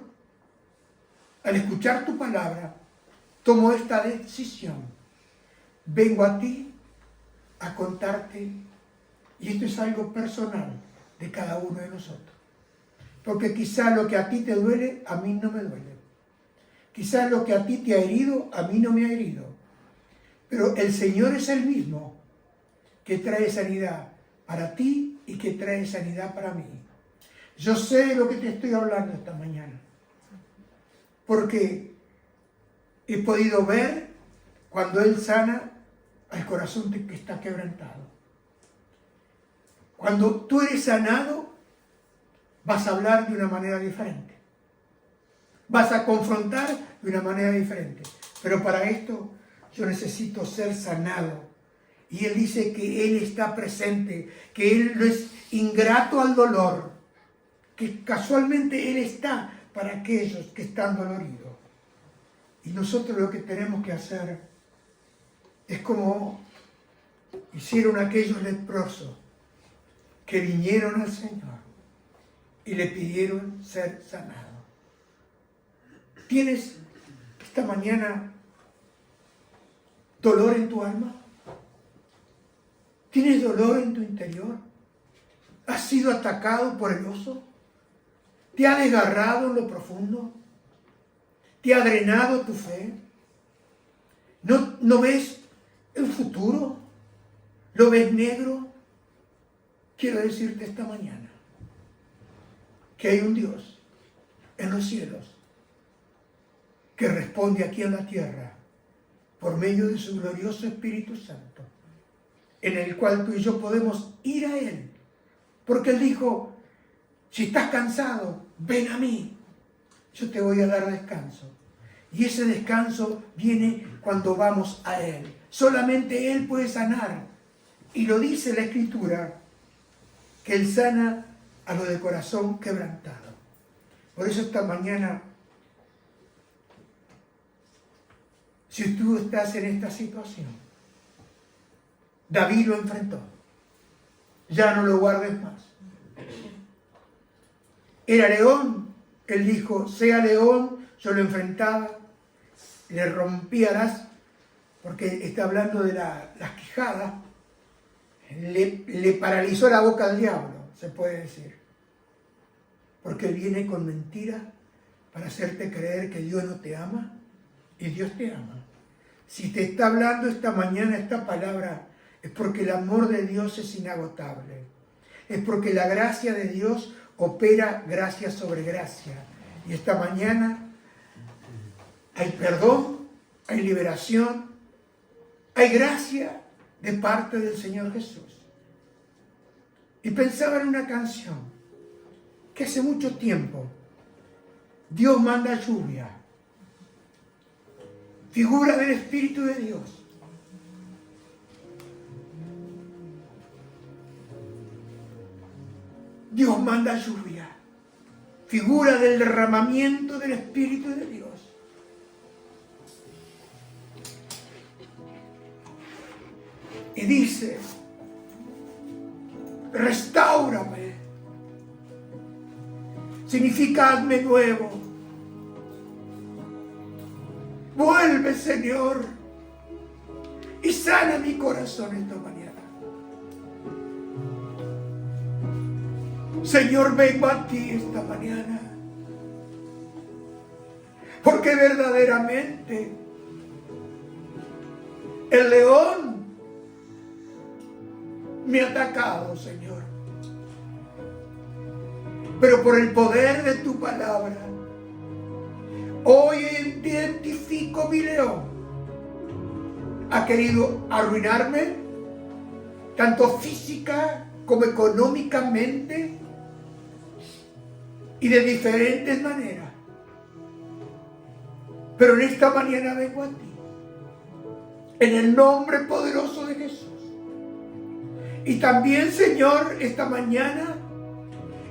[SPEAKER 1] al escuchar tu palabra, tomo esta decisión. Vengo a ti a contarte, y esto es algo personal de cada uno de nosotros. Porque quizá lo que a ti te duele, a mí no me duele. Quizá lo que a ti te ha herido, a mí no me ha herido. Pero el Señor es el mismo que trae sanidad para ti y que trae sanidad para mí. Yo sé de lo que te estoy hablando esta mañana, porque he podido ver cuando Él sana al corazón que está quebrantado. Cuando tú eres sanado, vas a hablar de una manera diferente. Vas a confrontar de una manera diferente. Pero para esto yo necesito ser sanado. Y Él dice que Él está presente, que Él no es ingrato al dolor, que casualmente Él está para aquellos que están doloridos. Y nosotros lo que tenemos que hacer es como hicieron aquellos leprosos que vinieron al Señor y le pidieron ser sanado. ¿Tienes esta mañana dolor en tu alma? ¿Tienes dolor en tu interior? ¿Has sido atacado por el oso? ¿Te ha desgarrado en lo profundo? ¿Te ha drenado tu fe? ¿No ves el futuro? ¿Lo ves negro? Quiero decirte esta mañana que hay un Dios en los cielos que responde aquí en la tierra por medio de su glorioso Espíritu Santo, en el cual tú y yo podemos ir a Él. Porque Él dijo, si estás cansado, ven a mí, yo te voy a dar descanso. Y ese descanso viene cuando vamos a Él. Solamente Él puede sanar. Y lo dice la Escritura, que Él sana a los de corazón quebrantado. Por eso esta mañana, si tú estás en esta situación, David lo enfrentó. Ya no lo guardes más. Era león, él dijo, sea león, yo lo enfrentaba, le rompía porque está hablando de las quijadas, le paralizó la boca al diablo, se puede decir. Porque él viene con mentiras para hacerte creer que Dios no te ama, y Dios te ama. Si te está hablando esta mañana esta palabra, es porque el amor de Dios es inagotable. Es porque la gracia de Dios opera gracia sobre gracia. Y esta mañana hay perdón, hay liberación, hay gracia de parte del Señor Jesús. Y pensaba en una canción que hace mucho tiempo Dios manda lluvia, figura del Espíritu de Dios. Dios manda lluvia, figura del derramamiento del Espíritu de Dios. Y dice, restáurame. Significa hazme nuevo. Vuelve, Señor, y sana mi corazón esta mañana. Señor, vengo a ti esta mañana, porque verdaderamente el león me ha atacado, Señor. Pero por el poder de tu palabra, hoy identifico mi león. Ha querido arruinarme, tanto física como económicamente, y de diferentes maneras. Pero en esta mañana vengo a ti, en el nombre poderoso de Jesús. Y también, Señor, esta mañana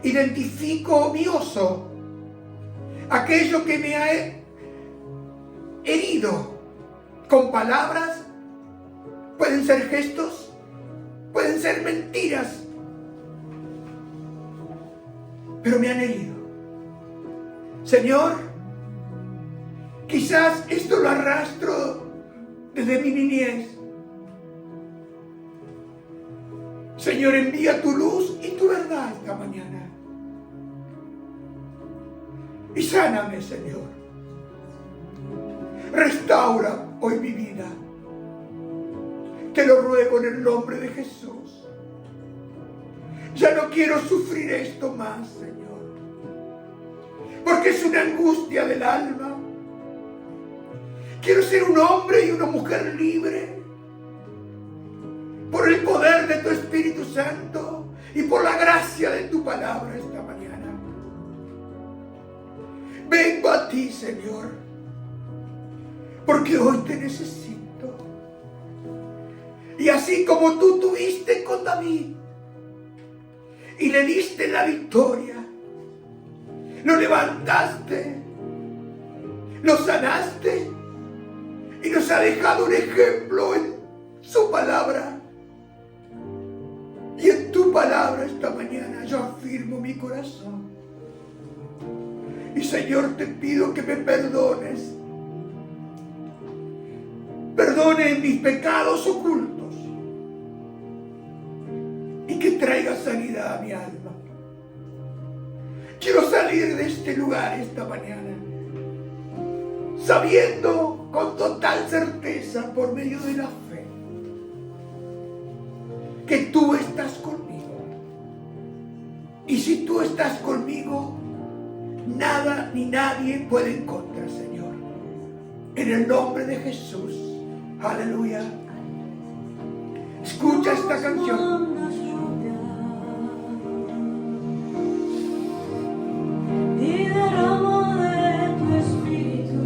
[SPEAKER 1] identifico mi oso, aquello que me ha herido, con palabras, pueden ser gestos, pueden ser mentiras, pero me han herido. Señor, quizás esto lo arrastro desde mi niñez. Señor, envía tu luz y tu verdad esta mañana. Y sáname, Señor. Restaura hoy mi vida. Te lo ruego en el nombre de Jesús. Ya no quiero sufrir esto más, Señor. Porque es una angustia del alma. Quiero ser un hombre y una mujer libre. Por el poder de tu Espíritu Santo y por la gracia de tu palabra esta mañana. Vengo a ti, Señor, porque hoy te necesito. Y así como tú tuviste con David y le diste la victoria, lo levantaste, lo sanaste y nos ha dejado un ejemplo en su palabra. Y en tu palabra esta mañana yo afirmo mi corazón. Y Señor, te pido que me perdones. Perdone mis pecados ocultos. Y que traiga sanidad a mi alma. Quiero salir de este lugar esta mañana, sabiendo con total certeza por medio de la fe que tú estás conmigo. Y si tú estás conmigo, nada ni nadie puede en contra, Señor. En el nombre de Jesús. Aleluya. Escucha esta canción.
[SPEAKER 3] Y derrama de tu espíritu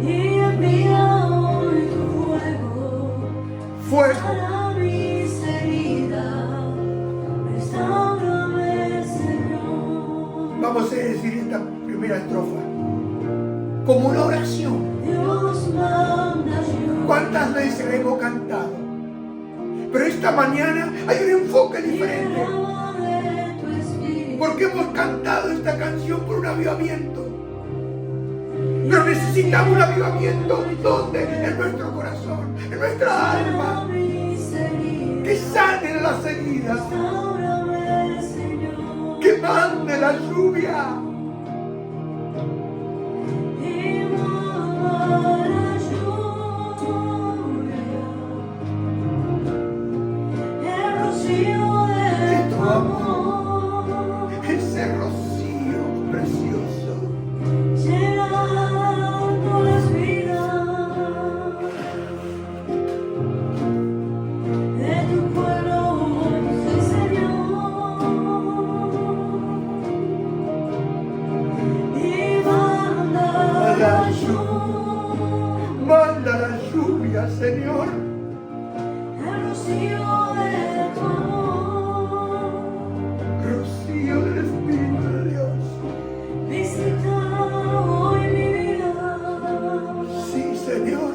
[SPEAKER 3] y envía hoy tu fuego para mis heridas. Restáurame, Señor.
[SPEAKER 1] Vamos a decir esta primera estrofa como una oración.
[SPEAKER 3] Dios manda lluvia.
[SPEAKER 1] ¿Cuántas veces la hemos cantado? Pero esta mañana hay un enfoque diferente.
[SPEAKER 3] Derrama de tu espíritu.
[SPEAKER 1] Porque hemos cantado esta canción por un avivamiento. Pero necesitamos un avivamiento. ¿Dónde? En nuestro corazón, en nuestra alma. Que sane las heridas.
[SPEAKER 3] Restáurame, Señor.
[SPEAKER 1] Que mande la lluvia.
[SPEAKER 3] Y manda la lluvia, el rocío de tu amor,
[SPEAKER 1] Ese rocío precioso.
[SPEAKER 3] llenándoles vida de tu pueblo, sí, Señor. Y manda la lluvia,
[SPEAKER 1] Manda la lluvia, Señor.
[SPEAKER 3] el rocío de tu amor.
[SPEAKER 1] Rocío del Espíritu de Dios.
[SPEAKER 3] Visita hoy mi vida.
[SPEAKER 1] Sí, Señor,